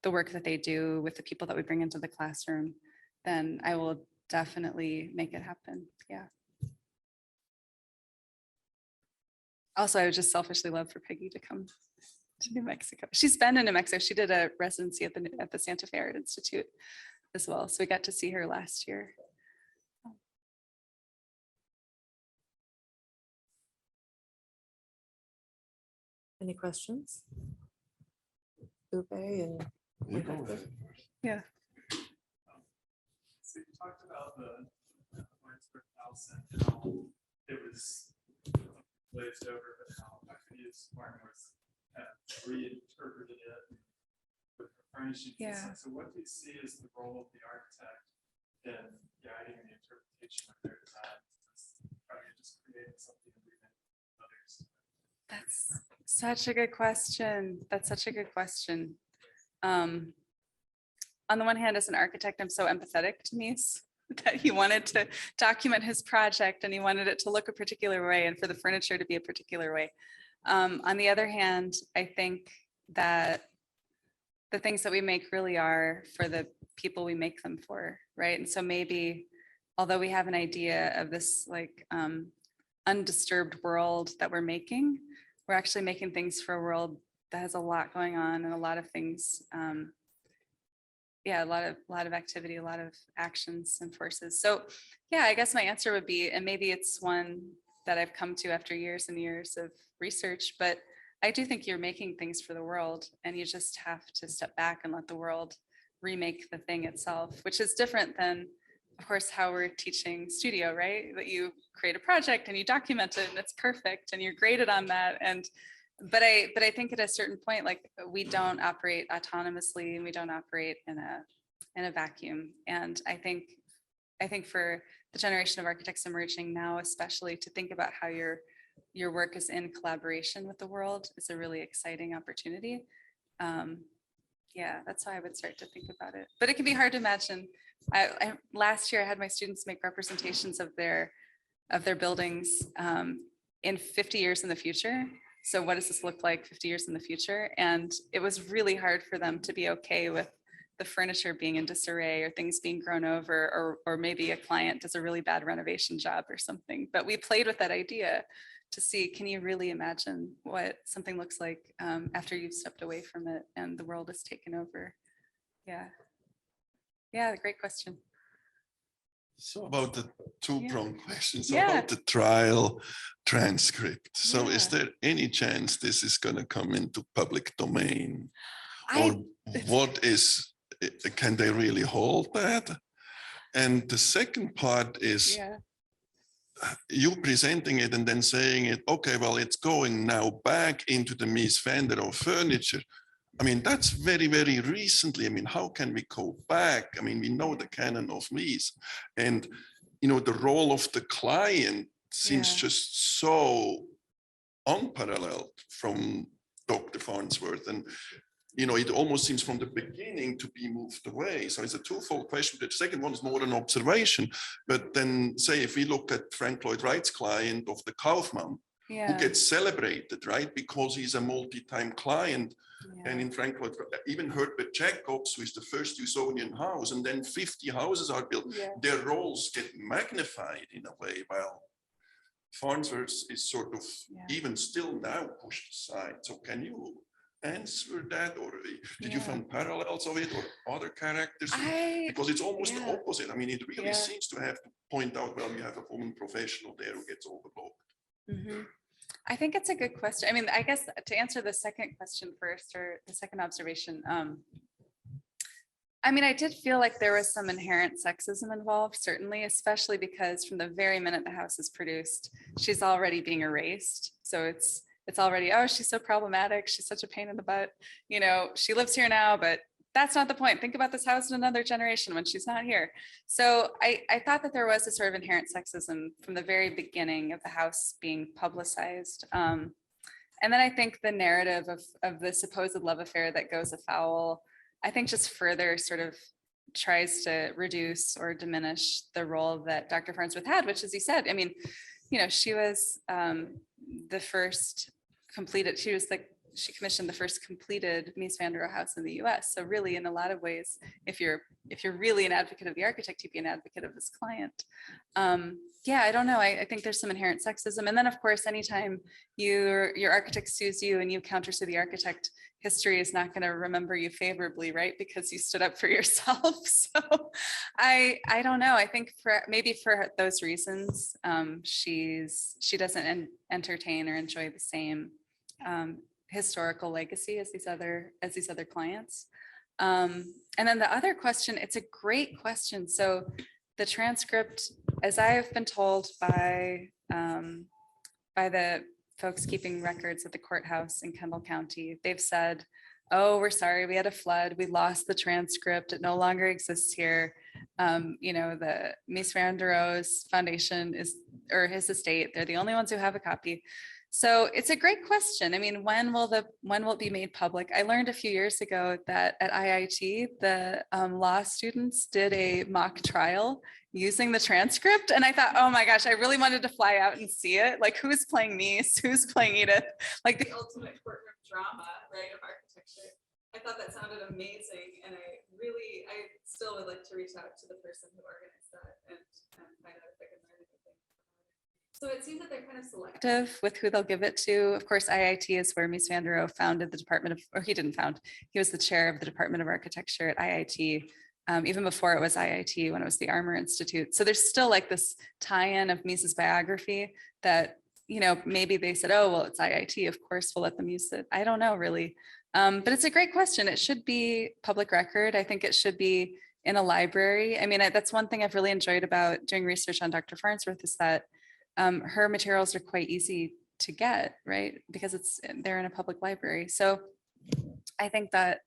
the work that they do, with the people that we bring into the classroom, then I will definitely make it happen. Yeah. Also, I would just selfishly love for Peggy to come to New Mexico. She's been in New Mexico. She did a residency at the Santa Fe Art Institute as well. So we got to see her last year. Any questions? Ube and yeah. So you talked about the Farnsworth House and how it was glazed over, but how Edith Farnsworth reinterpreted it with the furnishings. Yeah. So what do you see as the role of the architect in guiding the interpretation of their design? Are you just creating something and leaving others? That's such a good question. That's such a good question. On the one hand, as an architect, I'm so empathetic to Mies that he wanted to document his project and he wanted it to look a particular way and for the furniture to be a particular way. On the other hand, I think that the things that we make really are for the people we make them for, right? And so maybe, although we have an idea of this like undisturbed world that we're actually making things for a world that has a lot going on and a lot of things. Yeah, a lot of activity, a lot of actions and forces. So yeah, I guess my answer would be, and maybe it's one that I've come to after years and years of research, but I do think you're making things for the world and you just have to step back and let the world remake the thing itself, which is different than, of course, how we're teaching studio, right? That you create a project and you document it and it's perfect and you're graded on that. But I think at a certain point, like we don't operate autonomously and we don't operate in a vacuum. And I think for the generation of architects emerging now, especially to think about how your work is in collaboration with the world is a really exciting opportunity. Yeah, that's how I would start to think about it. But it can be hard to imagine. Last year I had my students make representations of their buildings in 50 years in the future. So what does this look like 50 years in the future? And it was really hard for them to be okay with the furniture being in disarray or things being grown over, or maybe a client does a really bad renovation job or something. But we played with that idea to see, can you really imagine what something looks like after you've stepped away from it and the world is taken over? Yeah. Yeah, great question. So about the two-pronged question, so Yeah. about the trial transcript. So is Yeah. there any chance this is going to come into public domain? I- Or what is, can they really hold that? And the second part is Yeah. you presenting it and then saying it, okay, well, it's going now back into the Mies van der Rohe furniture. I mean, that's very, very recently. I mean, how can we go back? I mean, we know the canon of Mies, and, you know, the role of the client seems Yeah. just so unparalleled from Dr. Farnsworth. And, you know, it almost seems from the beginning to be moved away. So it's a twofold question. The second one is more an observation. But then say, if we look at Frank Lloyd Wright's client of the Kaufmann, who Yeah. gets celebrated, right? Because he's a multi-time client. Yeah. And in Frank Lloyd, even Herbert Jacobs, who is the first Usonian house, and then 50 houses are built, Yeah. their roles get magnified in a way. While Farnsworth is sort of Yeah. even still now pushed aside. So can you answer that, or did you Yeah. find parallels of it or other characters? I Because it's almost the yeah. opposite. I mean, it really Yeah. seems to have to point out, well, you have a woman professional there who gets overlooked. Mhm. I think it's a good question. I mean, I guess to answer the second question first, or the second observation, I mean, I did feel like there was some inherent sexism involved, certainly, especially because from the very minute the house is produced, she's already being erased. So it's already, oh, she's so problematic. She's such a pain in the butt. You know, she lives here now, but that's not the point. Think about this house in another generation when she's not here. So I thought that there was a sort of inherent sexism from the very beginning of the house being publicized. And then I think the narrative of the supposed love affair that goes afoul, I think just further sort of tries to reduce or diminish the role that Dr. Farnsworth had, which, as he said, I mean, you know, she was the first completed, she commissioned the first completed Mies van der Rohe house in the US. So really, in a lot of ways, if you're really an advocate of the architect, you'd be an advocate of his client. Yeah, I don't know. I think there's some inherent sexism. And then of course, anytime your architect sues you and you countersue the architect, history is not going to remember you favorably, right? Because you stood up for yourself. So I don't know. I think maybe for those reasons, she doesn't entertain or enjoy the same historical legacy as these other clients. And then the other question, it's a great question. So the transcript, as I have been told by the folks keeping records at the courthouse in Kendall County, they've said, oh, we're sorry, we had a flood, we lost the transcript, it no longer exists here. You know, the Mies van der Rohe's foundation or his estate, they're the only ones who have a copy. So it's a great question. I mean, when will it be made public? I learned a few years ago that at IIT, the law students did a mock trial using the transcript. And I thought, oh my gosh, I really wanted to fly out and see it. Like, who's playing Mies? Who's playing Edith? Like the ultimate courtroom drama, right, of architecture. I thought that sounded amazing. And I still would like to reach out to the person who organized that and find out if I can learn anything. So it seems that they're kind of selective with who they'll give it to. Of course, IIT is where Mies van der Rohe founded the department of, or he didn't found, he was the chair of the Department of Architecture at IIT, even before it was IIT, when it was the Armour Institute. So there's still like this tie-in of Mies's biography that, you know, maybe they said, oh, well, it's IIT, of course, we'll let them use it. I don't know, really. But it's a great question. It should be public record. I think it should be in a library. I mean, that's one thing I've really enjoyed about doing research on Dr. Farnsworth is that her materials are quite easy to get, right? Because they're in a public library. So I think that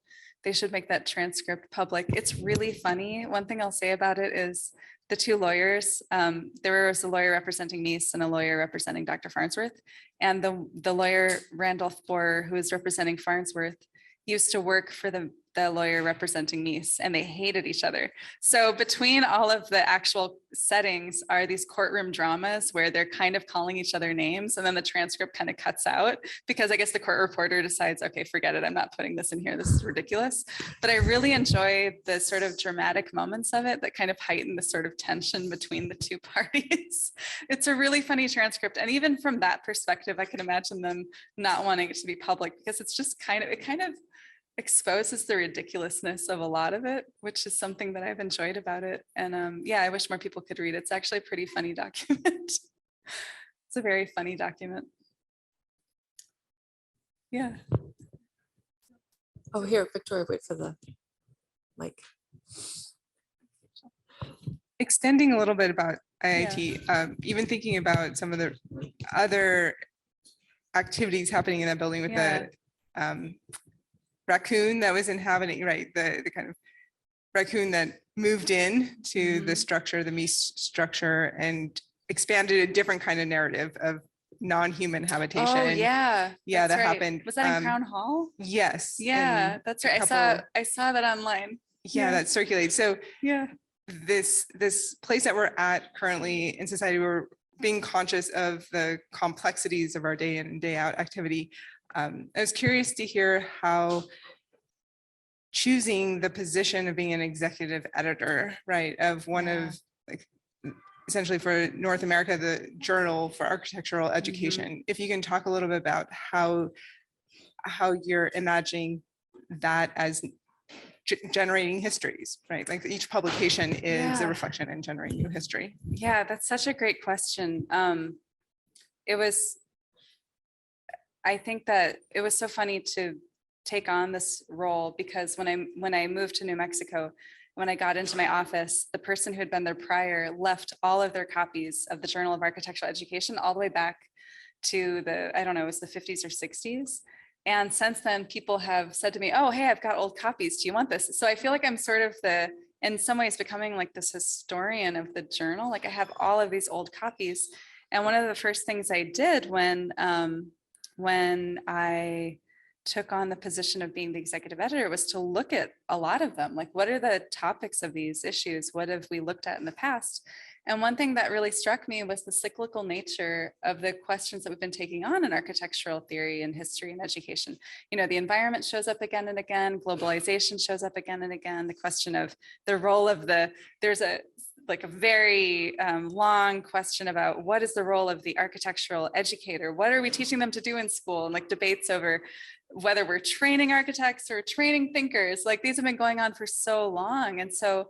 they should make that transcript public. It's really funny. One thing I'll say about it is the two lawyers, there was a lawyer representing Mies and a lawyer representing Dr. Farnsworth. And the lawyer, Randolph Bohr, who is representing Farnsworth, used to work for the the lawyer representing Mies, and they hated each other. So between all of the actual settings are these courtroom dramas where they're kind of calling each other names, and then the transcript kind of cuts out because I guess the court reporter decides, okay, forget it, I'm not putting this in here, this is ridiculous. But I really enjoy the sort of dramatic moments of it that kind of heighten the sort of tension between the two parties. It's a really funny transcript, and even from that perspective, I can imagine them not wanting it to be public because it's just kind of, it kind of exposes the ridiculousness of a lot of it, which is something that I've enjoyed about it. And yeah, I wish more people could read it. It's actually a pretty funny document. It's a very funny document. Yeah. Oh, here, Victoria, wait for the mic. Extending a little bit about IIT, even thinking about some of the other activities happening in that building with Yeah. the raccoon that was inhabiting, right, the kind of raccoon that moved in to the structure, the Mies structure, and expanded a different kind of narrative of non-human habitation. Oh yeah. Yeah, that's that right. happened. Was that in Crown Hall? Yes. Yeah, and that's a right. couple- I saw that online. Yeah, that circulates. So Yeah. this place that we're at currently in society, we're being conscious of the complexities of our day in and day out activity. I was curious to hear how choosing the position of being an executive editor, right, of one Yeah. of, like, essentially for North America, the Journal for Architectural Education. If you can talk a little bit about how you're imagining that as generating histories, right? Like each publication is Yeah. a reflection and generating new history. Yeah, that's such a great question. I think that it was so funny to take on this role because when I moved to New Mexico, when I got into my office, the person who had been there prior left all of their copies of the Journal of Architectural Education all the way back to I don't know, it was the 50s or 60s. And since then, people have said to me, oh, hey, I've got old copies. Do you want this? So I feel like I'm sort of in some ways becoming like this historian of the journal. Like I have all of these old copies. And one of the first things I did when I took on the position of being the executive editor was to look at a lot of them. Like, what are the topics of these issues? What have we looked at in the past? And one thing that really struck me was the cyclical nature of the questions that we've been taking on in architectural theory and history and education. You know, the environment shows up again and again, globalization shows up again and again, the question of the role of there's a very long question about what is the role of the architectural educator? What are we teaching them to do in school? And like debates over whether we're training architects or training thinkers. Like these have been going on for so long. And so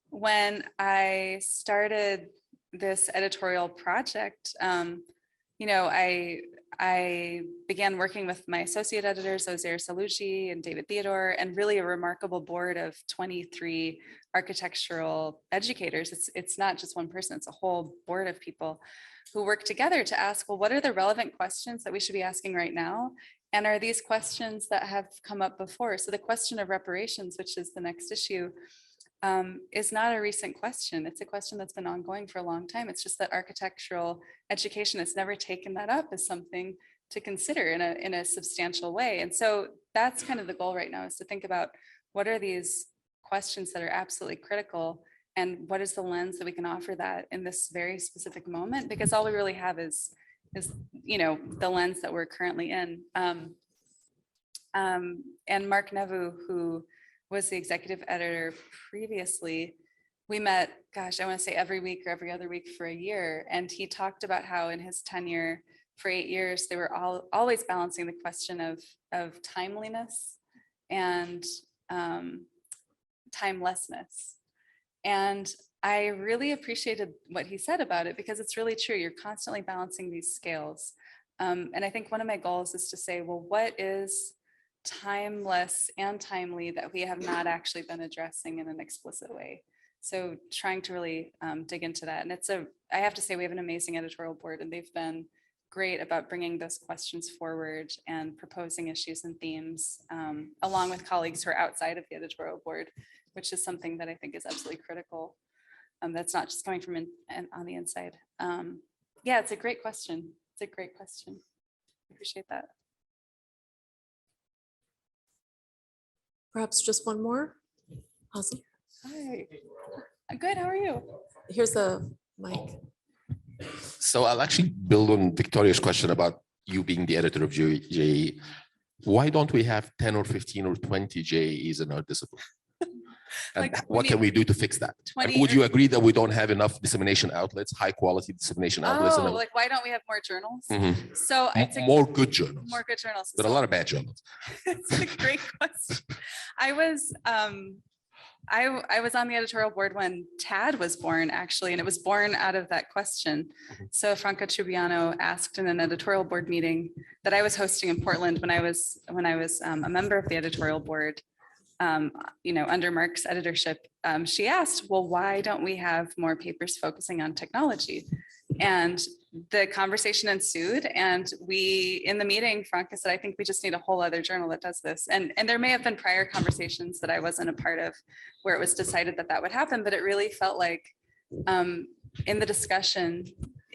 when I started this editorial project, you know, I began working with my associate editors, Ozair Salucci and David Theodore, and really a remarkable board of 23 architectural educators. It's not just one person, it's a whole board of people who work together to ask, well, what are the relevant questions that we should be asking right now? And are these questions that have come up before? So the question of reparations, which is the next issue, is not a recent question. It's a question that's been ongoing for a long time. It's just that architectural education has never taken that up as something to consider in a substantial way. And so that's kind of the goal right now, is to think about what are these questions that are absolutely critical, and what is the lens that we can offer that in this very specific moment, because all we really have is you know, the lens that we're currently in. And Mark Nevu, who was the executive editor previously, we met, gosh, I want to say every week or every other week for a year. And he talked about how in his tenure for 8 years, they were always balancing the question of timeliness and timelessness. And I really appreciated what he said about it, because it's really true. You're constantly balancing these scales. And I think one of my goals is to say, well, what is timeless and timely that we have not actually been addressing in an explicit way? So trying to really dig into that. And I have to say, we have an amazing editorial board, and they've been great about bringing those questions forward and proposing issues and themes, along with colleagues who are outside of the editorial board, which is something that I think is absolutely critical. That's not just coming from on the inside. Yeah, it's a great question. It's a great question. I appreciate that. Perhaps just one more? Awesome. Hi. Good, how are you? Here's the mic. So I'll actually build on Victoria's question about you being the editor of JE. Why don't we have 10 or 15 or 20 JEs in our discipline? And Like, what can we do to fix that? And 20 would or- you agree that we don't have enough dissemination outlets, high quality dissemination outlets? Oh, like, why don't we have more journals? Mhm. So it's a More good journals. more good journals. There are a So- lot of bad journals. It's a great question. I was I was on the editorial board when TAD was born, actually, and it was born out of that question. So Franca Trubiano asked in an editorial board meeting that I was hosting in Portland when I was a member of the editorial board, under Mark's editorship. She asked, well, why don't we have more papers focusing on technology? And the conversation ensued, and in the meeting, Franca said, I think we just need a whole other journal that does this. And there may have been prior conversations that I wasn't a part of where it was decided that would happen, but it really felt like in the discussion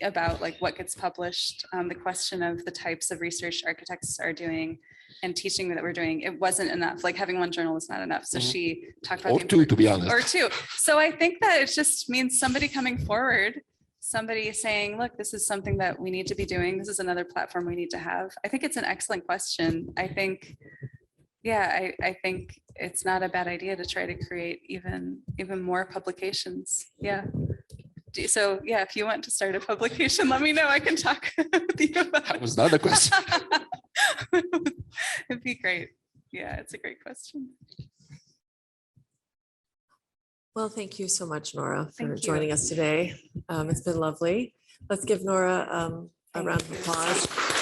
about like what gets published, the question of the types of research architects are doing and teaching that we're doing, it wasn't enough. Like having one journal is not enough. So she talked about Or the two, to be honest. or two. So I think that it just means somebody coming forward, somebody saying, look, this is something that we need to be doing. This is another platform we need to have. I think it's an excellent question. I think, yeah, I think it's not a bad idea to try to create even more publications. Yeah. So yeah, if you want to start a publication, let me know. I can talk with you about That was not a question. It'd be great. Yeah, it's a great question. Well, thank you so much, Nora, for Thank you. joining us today. It's been lovely. Let's give Nora a round of applause.